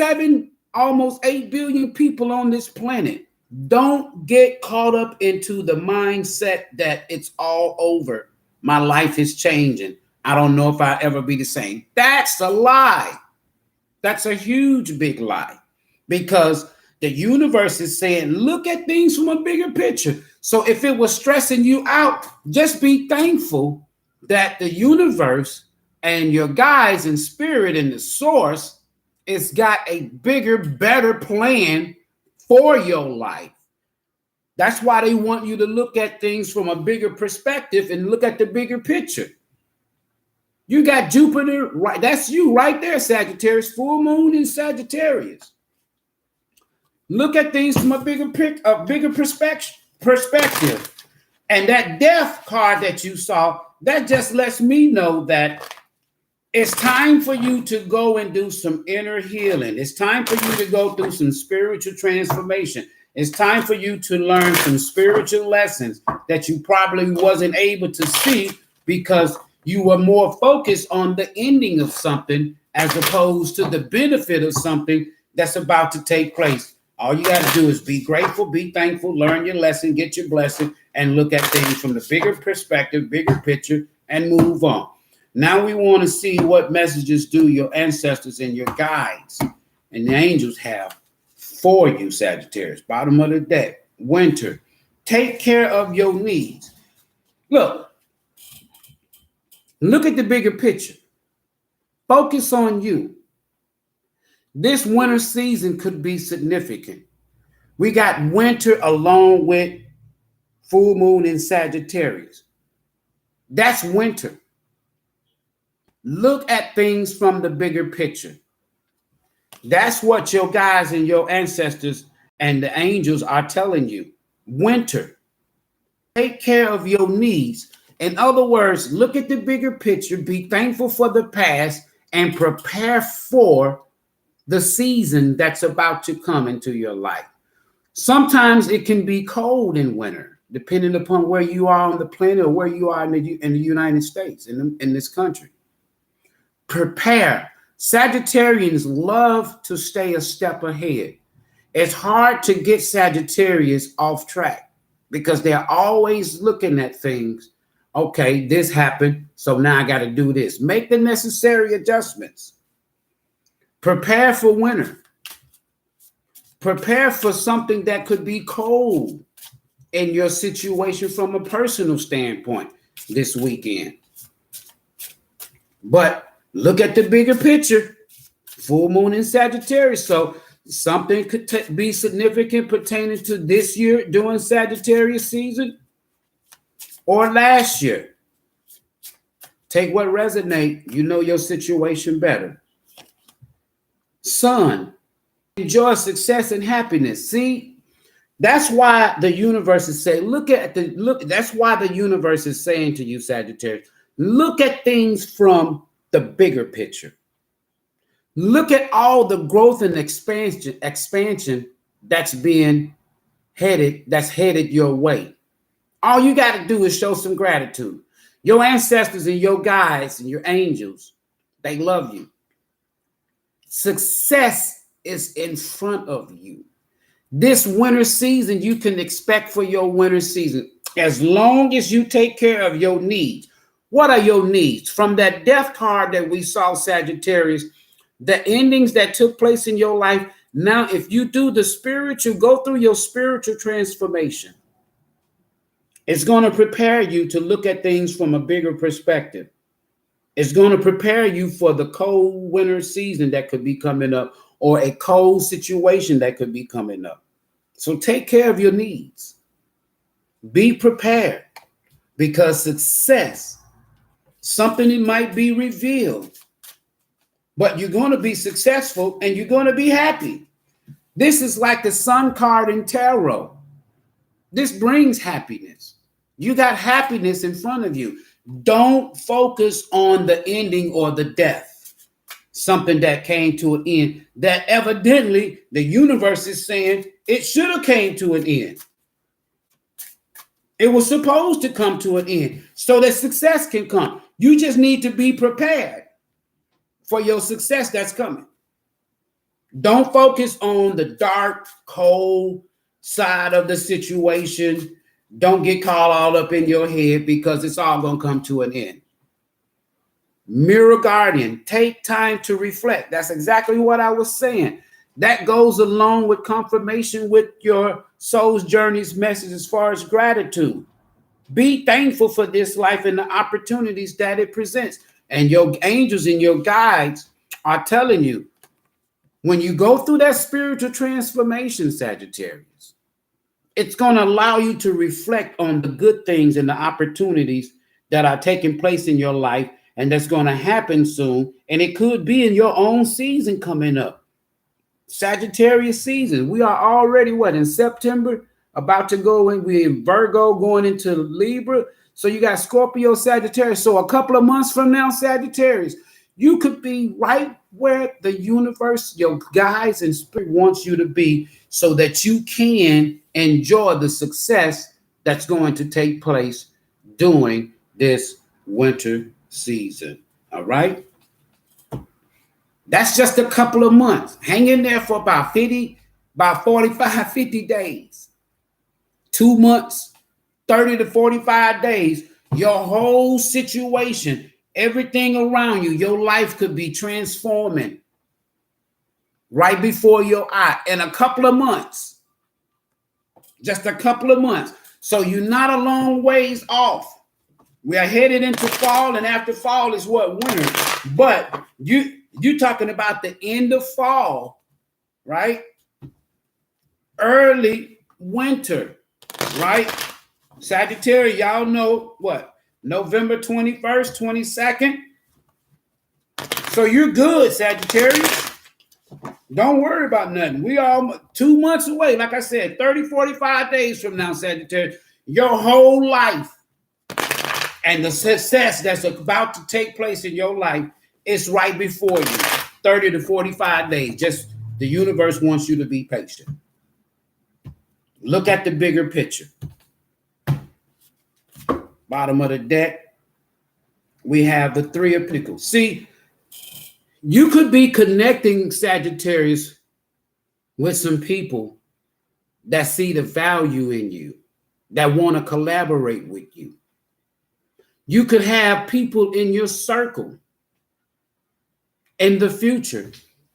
almost 8 billion people on this planet. Don't get caught up into the mindset that it's all over. My life is changing. I don't know if I'll ever be the same. That's a lie. That's a huge, big lie, because the universe is saying, look at things from a bigger picture. So if it was stressing you out, just be thankful that the universe and your guides in spirit and the source has got a bigger, better plan for your life. That's why they want you to look at things from a bigger perspective and look at the bigger picture. You got Jupiter, right? That's you right there, Sagittarius, full moon in Sagittarius. Look at things from a bigger perspective. And that death card that you saw, that just lets me know that it's time for you to go and do some inner healing. It's time for you to go through some spiritual transformation. It's time for you to learn some spiritual lessons that you probably wasn't able to see because you were more focused on the ending of something as opposed to the benefit of something that's about to take place. All you got to do is be grateful, be thankful, learn your lesson, get your blessing, and look at things from the bigger perspective, bigger picture, and move on. Now we want to see what messages do your ancestors and your guides and the angels have for you, Sagittarius. Bottom of the deck, winter. Take care of your needs. Look at the bigger picture. Focus on you. This winter season could be significant. We got winter along with full moon in Sagittarius. That's winter. Look at things from the bigger picture. That's what your guys and your ancestors and the angels are telling you. Winter. Take care of your needs. In other words, look at the bigger picture, be thankful for the past, and prepare for the season that's about to come into your life. Sometimes it can be cold in winter, depending upon where you are on the planet or where you are in the United States, in this country. Prepare. Sagittarians love to stay a step ahead. It's hard to get Sagittarius off track because they're always looking at things. Okay, this happened, so now I got to do this. Make the necessary adjustments. Prepare for winter. Prepare for something that could be cold in your situation from a personal standpoint this weekend. But look at the bigger picture. Full moon in Sagittarius. So something could be significant pertaining to this year during Sagittarius season or last year. Take what resonates. You know your situation better. Sun. Enjoy success and happiness. See, that's why the universe is saying, that's why the universe is saying to you, Sagittarius, look at things from the bigger picture. Look at all the growth and expansion that's headed your way. All you got to do is show some gratitude. Your ancestors and your guides and your angels, they love you. Success is in front of you. This winter season, you can expect for your winter season, as long as you take care of your needs. What are your needs? From that death card that we saw, Sagittarius, the endings that took place in your life. Now, if you do the spiritual, go through your spiritual transformation, it's going to prepare you to look at things from a bigger perspective. It's going to prepare you for the cold winter season that could be coming up, or a cold situation that could be coming up. So take care of your needs. Be prepared, because success, something that might be revealed, but you're going to be successful and you're going to be happy. This is like the Sun card in tarot. This brings happiness. You got happiness in front of you. Don't focus on the ending or the death, something that came to an end that evidently the universe is saying it should have came to an end. It was supposed to come to an end so that success can come. You just need to be prepared for your success that's coming. Don't focus on the dark, cold side of the situation. Don't get caught all up in your head, because it's all going to come to an end. Mirror guardian, take time to reflect. That's exactly what I was saying. That goes along with confirmation with your soul's journey's message as far as gratitude. Be thankful for this life and the opportunities that it presents. And your angels and your guides are telling you, when you go through that spiritual transformation, Sagittarius, it's going to allow you to reflect on the good things and the opportunities that are taking place in your life, and that's going to happen soon. And it could be in your own season coming up. Sagittarius season. We are already in September, about to go in. We're in Virgo, going into Libra. So you got Scorpio, Sagittarius. So a couple of months from now, Sagittarius, you could be right where the universe, your guides and spirit wants you to be, so that you can enjoy the success that's going to take place during this winter season. All right. That's just a couple of months. Hang in there for about 45, 50 days. 2 months, 30 to 45 days. Your whole situation, everything around you, your life could be transforming right before your eye in a couple of months. Just a couple of months. So you're not a long ways off. We are headed into fall, and after fall is winter. But you're talking about the end of fall, right? Early winter, right? Sagittarius, y'all know what? November 21st, 22nd. So you're good, Sagittarius. Don't worry about nothing. We are 2 months away. Like I said, 30, 45 days from now, Sagittarius, your whole life and the success that's about to take place in your life is right before you. 30 to 45 days. Just the universe wants you to be patient. Look at the bigger picture. Bottom of the deck, we have the Three of Pentacles. See, you could be connecting, Sagittarius, with some people that see the value in you, that want to collaborate with you. You could have people in your circle in the future,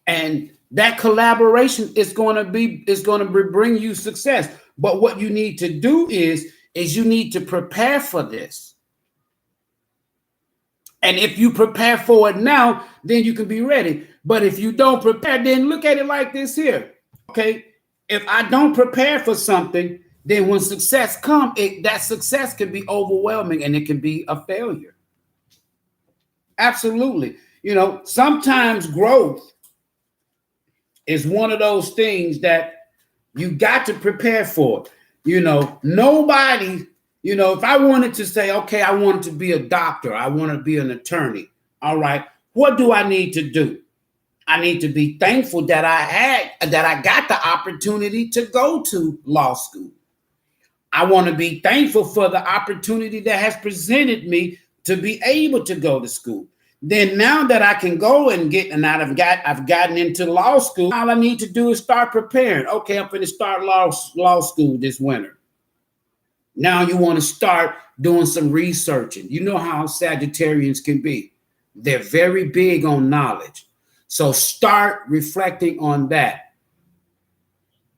and that collaboration is going to bring you success. But what you need to do is you need to prepare for this. And if you prepare for it now, then you can be ready. But if you don't prepare, then look at it like this here. Okay, if I don't prepare for something, then when success comes, that success can be overwhelming and it can be a failure. Absolutely. You know, sometimes growth is one of those things that you got to prepare for. You know, nobody, you know, if I wanted to say, okay, I wanted to be a doctor, I want to be an attorney. All right, what do I need to do? I need to be thankful that I got the opportunity to go to law school. I want to be thankful for the opportunity that has presented me to be able to go to school. Then now that I can go and I've gotten into law school, all I need to do is start preparing. Okay, I'm going to start law school this winter. Now you want to start doing some researching. You know how Sagittarians can be. They're very big on knowledge. So start reflecting on that.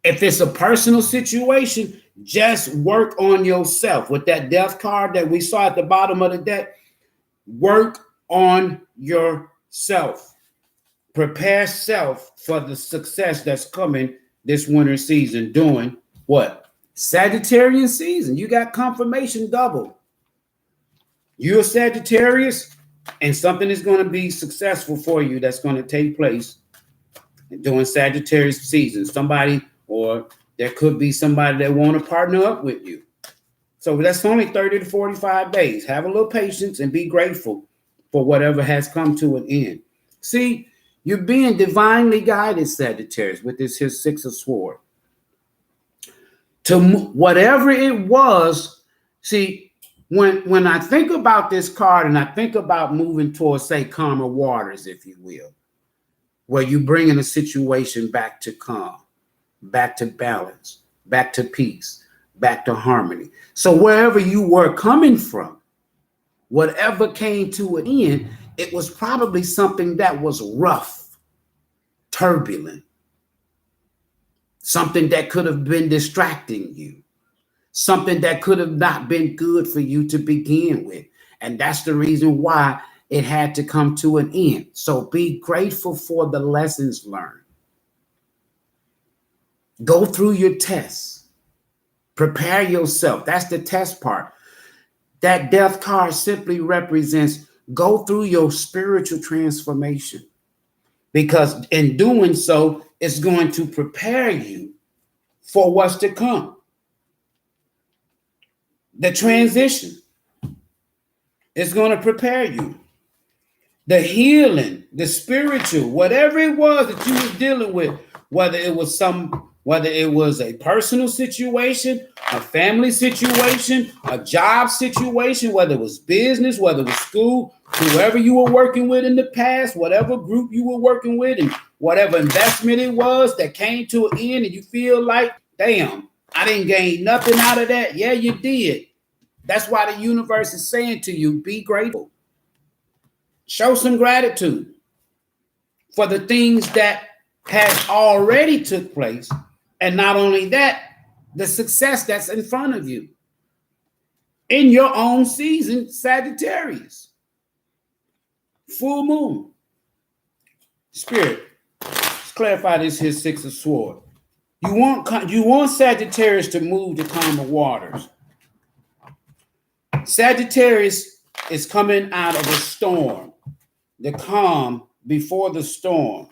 If it's a personal situation, just work on yourself. With that death card that we saw at the bottom of the deck, work on yourself. Prepare self for the success that's coming this winter season. Doing what? Sagittarian season. You got confirmation double. You're a Sagittarius, and something is going to be successful for you that's going to take place during Sagittarius season. Somebody, or there could be somebody that want to partner up with you. So that's only 30 to 45 days. Have a little patience and be grateful for whatever has come to an end. See, you're being divinely guided, Sagittarius, with this his Six of Swords. To whatever it was, see, when I think about this card and I think about moving towards, say, calmer waters, if you will, where you bring in a situation back to calm, back to balance, back to peace, back to harmony. So wherever you were coming from, whatever came to an end, it was probably something that was rough, turbulent, something that could have been distracting you, something that could have not been good for you to begin with. And that's the reason why it had to come to an end. So be grateful for the lessons learned. Go through your tests. Prepare yourself. That's the test part. That death card simply represents go through your spiritual transformation, because in doing so, it's going to prepare you for what's to come. The transition is going to prepare you. The healing, the spiritual, whatever it was that you were dealing with, whether it was a personal situation, a family situation, a job situation, whether it was business, whether it was school, whoever you were working with in the past, whatever group you were working with, and whatever investment it was that came to an end, and you feel like, damn, I didn't gain nothing out of that. Yeah, you did. That's why the universe is saying to you, be grateful. Show some gratitude for the things that has already took place. And not only that, the success that's in front of you in your own season, Sagittarius. Full moon. Spirit, let's clarify this here Six of Swords. You want Sagittarius to move to calmer waters. Sagittarius is coming out of a storm. The calm before the storm.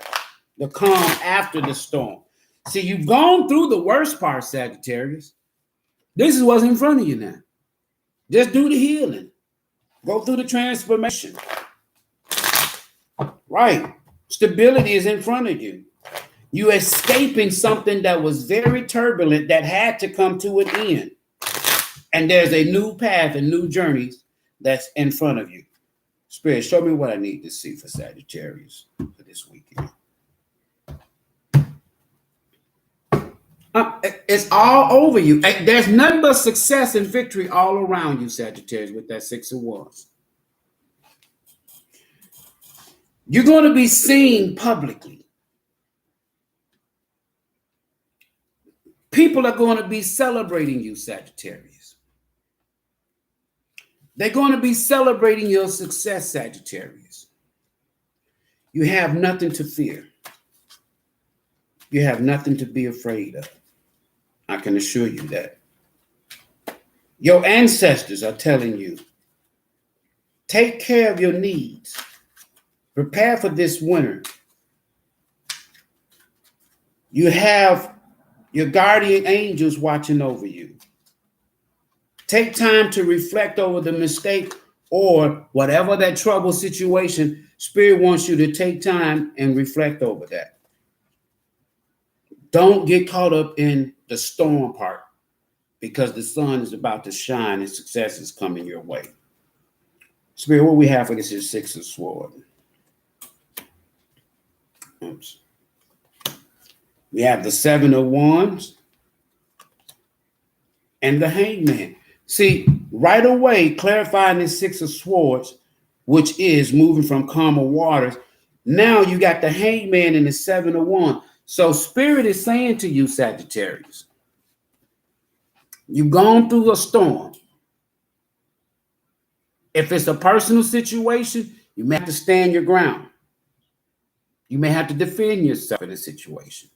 The calm after the storm. See, you've gone through the worst part, Sagittarius. This is what's in front of you now. Just do the healing. Go through the transformation. Right. Stability is in front of you. You're escaping something that was very turbulent that had to come to an end. And there's a new path and new journeys that's in front of you. Spirit, show me what I need to see for Sagittarius for this weekend. It's all over you. There's nothing but success and victory all around you, Sagittarius, with that Six of Wands. You're going to be seen publicly. People are going to be celebrating you, Sagittarius. They're going to be celebrating your success, Sagittarius. You have nothing to fear. You have nothing to be afraid of. I can assure you that. Your ancestors are telling you, take care of your needs. Prepare for this winter. You have your guardian angels watching over you. Take time to reflect over the mistake or whatever that trouble situation. Spirit wants you to take time and reflect over that. Don't get caught up in the storm part, because the sun is about to shine and success is coming your way. Spirit, what we have for this is Six of Swords. Oops. We have the Seven of Wands and the Hangman. See, right away, clarifying this Six of Swords, which is moving from calmer waters. Now you got the Hangman and the Seven of Wands. So Spirit is saying to you, Sagittarius, you've gone through a storm. If it's a personal situation, you may have to stand your ground. You may have to defend yourself in a situation.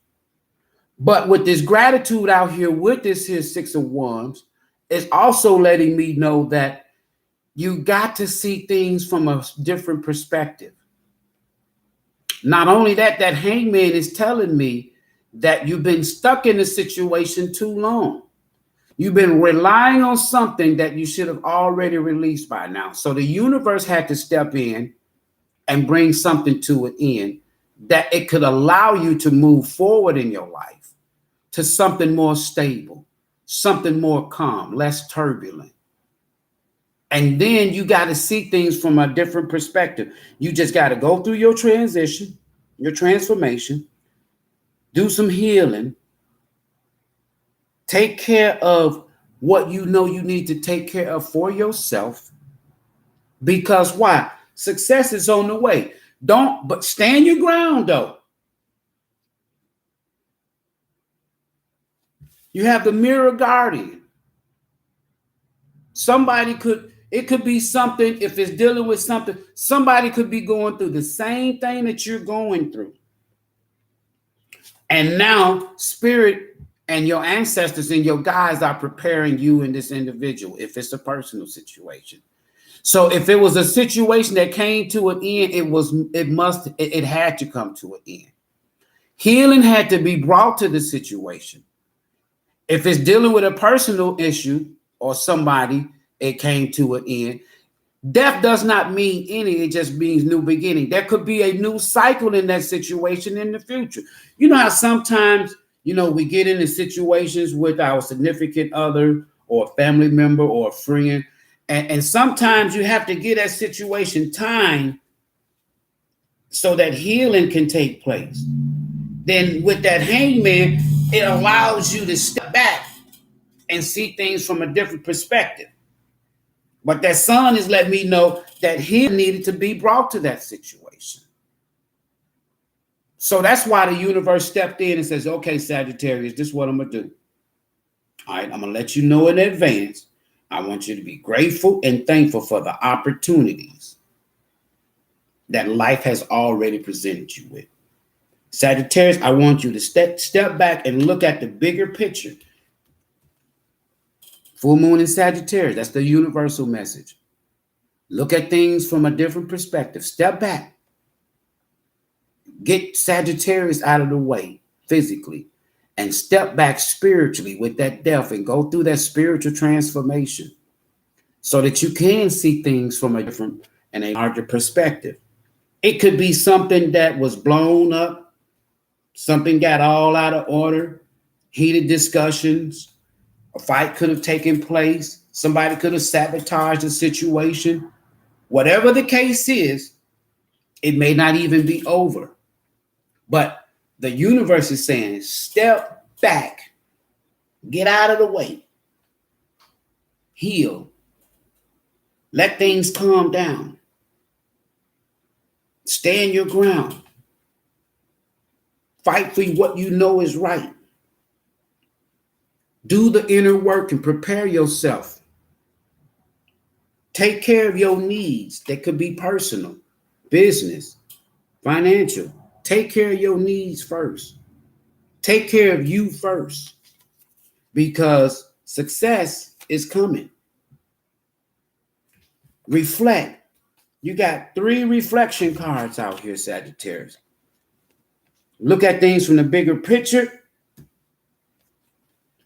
But with this gratitude out here, with this here Six of Wands, it's also letting me know that you got to see things from a different perspective. Not only that, that Hangman is telling me that you've been stuck in a situation too long. You've been relying on something that you should have already released by now. So the universe had to step in and bring something to an end that it could allow you to move forward in your life to something more stable, something more calm, less turbulent. And then you got to see things from a different perspective. You just got to go through your transition, your transformation, do some healing, take care of what you know you need to take care of for yourself. Because why? Success is on the way. But stand your ground though. You have the mirror guardian. It could be something, if it's dealing with something, somebody could be going through the same thing that you're going through. And now spirit and your ancestors and your guides are preparing you and this individual if it's a personal situation. So if it was a situation that came to an end, it had to come to an end. Healing had to be brought to the situation. If it's dealing with a personal issue or somebody, it came to an end. Death does not mean ending, it just means new beginning. There could be a new cycle in that situation in the future. You know how sometimes, we get into situations with our significant other or a family member or a friend, and sometimes you have to give that situation time so that healing can take place. Then with that hangman, it allows you to step back and see things from a different perspective. But that sun is letting me know that he needed to be brought to that situation. So that's why the universe stepped in and says, okay, Sagittarius, this is what I'm going to do. All right, I'm going to let you know in advance. I want you to be grateful and thankful for the opportunities that life has already presented you with. Sagittarius, I want you to step back and look at the bigger picture. Full moon in Sagittarius, that's the universal message. Look at things from a different perspective. Step back. Get Sagittarius out of the way physically and step back spiritually with that death and go through that spiritual transformation so that you can see things from a different and a larger perspective. It could be something that was blown up, something got all out of order, heated discussions, a fight could have taken place, somebody could have sabotaged the situation. Whatever the case is, it may not even be over. But the universe is saying, step back, get out of the way, heal, let things calm down, stand your ground, fight for what you know is right. Do the inner work and prepare yourself. Take care of your needs. That could be personal, business, financial. Take care of your needs first. Take care of you first, because success is coming. Reflect. You got 3 reflection cards out here, Sagittarius. Look at things from the bigger picture.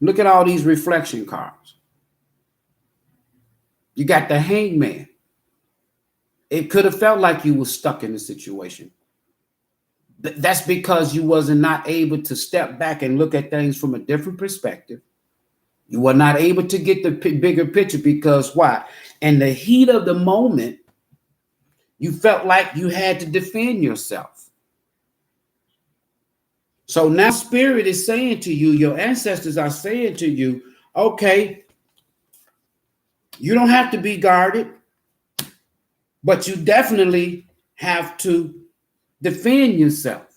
Look at all these reflection cards. You got the hangman. It could have felt like you were stuck in the situation. That's because you wasn't not able to step back and look at things from a different perspective. You were not able to get the bigger picture because why? In the heat of the moment, you felt like you had to defend yourself. So now spirit is saying to you, your ancestors are saying to you, okay, you don't have to be guarded, but you definitely have to defend yourself.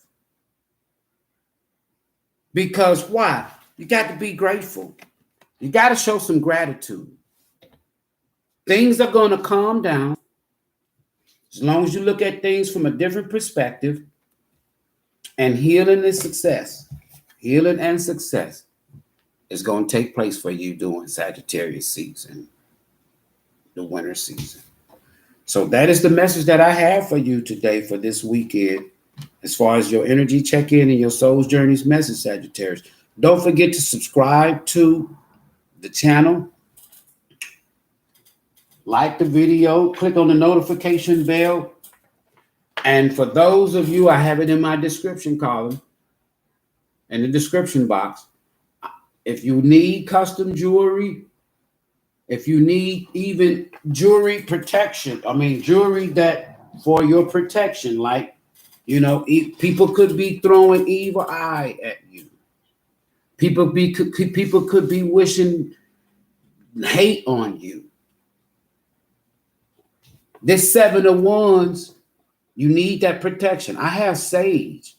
Because why? You got to be grateful. You got to show some gratitude. Things are going to calm down as long as you look at things from a different perspective. And healing and success is going to take place for you during Sagittarius season, the winter season. So that is the message that I have for you today for this weekend. As far as your energy check-in and your soul's journeys message, Sagittarius. Don't forget to subscribe to the channel. Like the video. Click on the notification bell. And for those of you, I have it in my description column, in the description box. If you need custom jewelry, if you need even jewelry protection, jewelry that for your protection, like, people could be throwing evil eye at you. People could be wishing hate on you. This 7 of Wands, you need that protection. I have sage.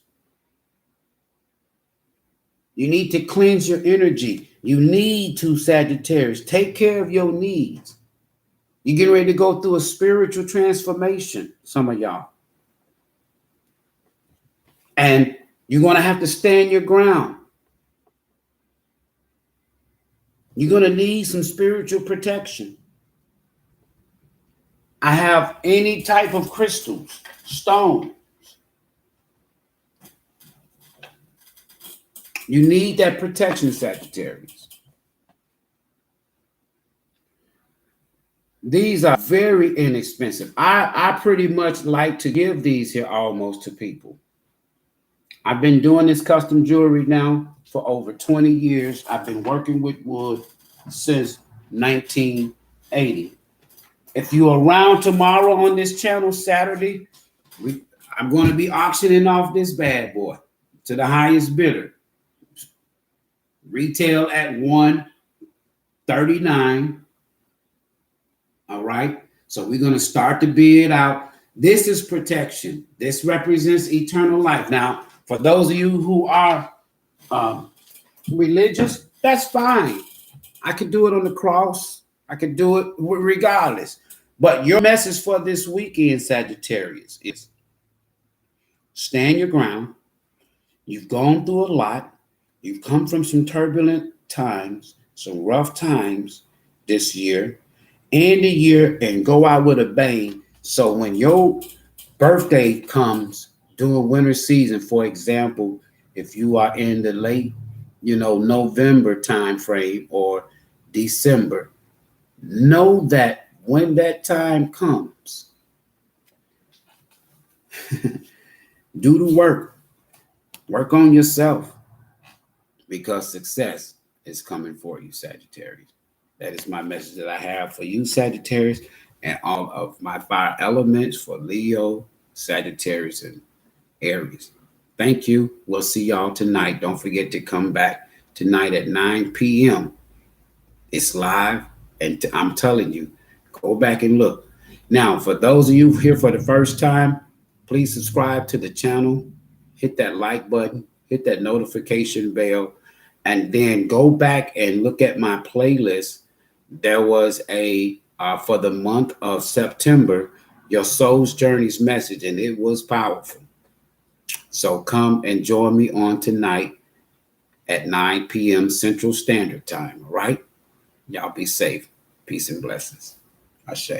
You need to cleanse your energy. You need to, Sagittarius, take care of your needs. You're getting ready to go through a spiritual transformation, some of y'all. And you're going to have to stand your ground. You're going to need some spiritual protection. I have any type of crystals, stone. You need that protection, Sagittarius. These are very inexpensive. I pretty much like to give these here almost to people. I've been doing this custom jewelry now for over 20 years. I've been working with wood since 1980. If you're around tomorrow on this channel, Saturday, I'm going to be auctioning off this bad boy to the highest bidder. Retail at $139. All right. So we're going to start to bid out. This is protection. This represents eternal life. Now, for those of you who are religious, that's fine. I could do it on the cross. I could do it regardless. But your message for this weekend, Sagittarius, is stand your ground. You've gone through a lot. You've come from some turbulent times, some rough times this year. End the year and go out with a bang. So when your birthday comes during winter season, for example, if you are in the late, November time frame or December, know that when that time comes, do the work. Work on yourself, because success is coming for you, Sagittarius. That is my message that I have for you, Sagittarius, and all of my fire elements for Leo, Sagittarius, and Aries. Thank you. We'll see y'all tonight. Don't forget to come back tonight at 9 p.m. It's live, and I'm telling you, go back and look. Now, for those of you here for the first time, please subscribe to the channel. Hit that like button. Hit that notification bell. And then go back and look at my playlist. There was a, for the month of September, your soul's journey's message, and it was powerful. So come and join me on tonight at 9 p.m. Central Standard Time, all right? Y'all be safe. Peace and blessings. Ashe.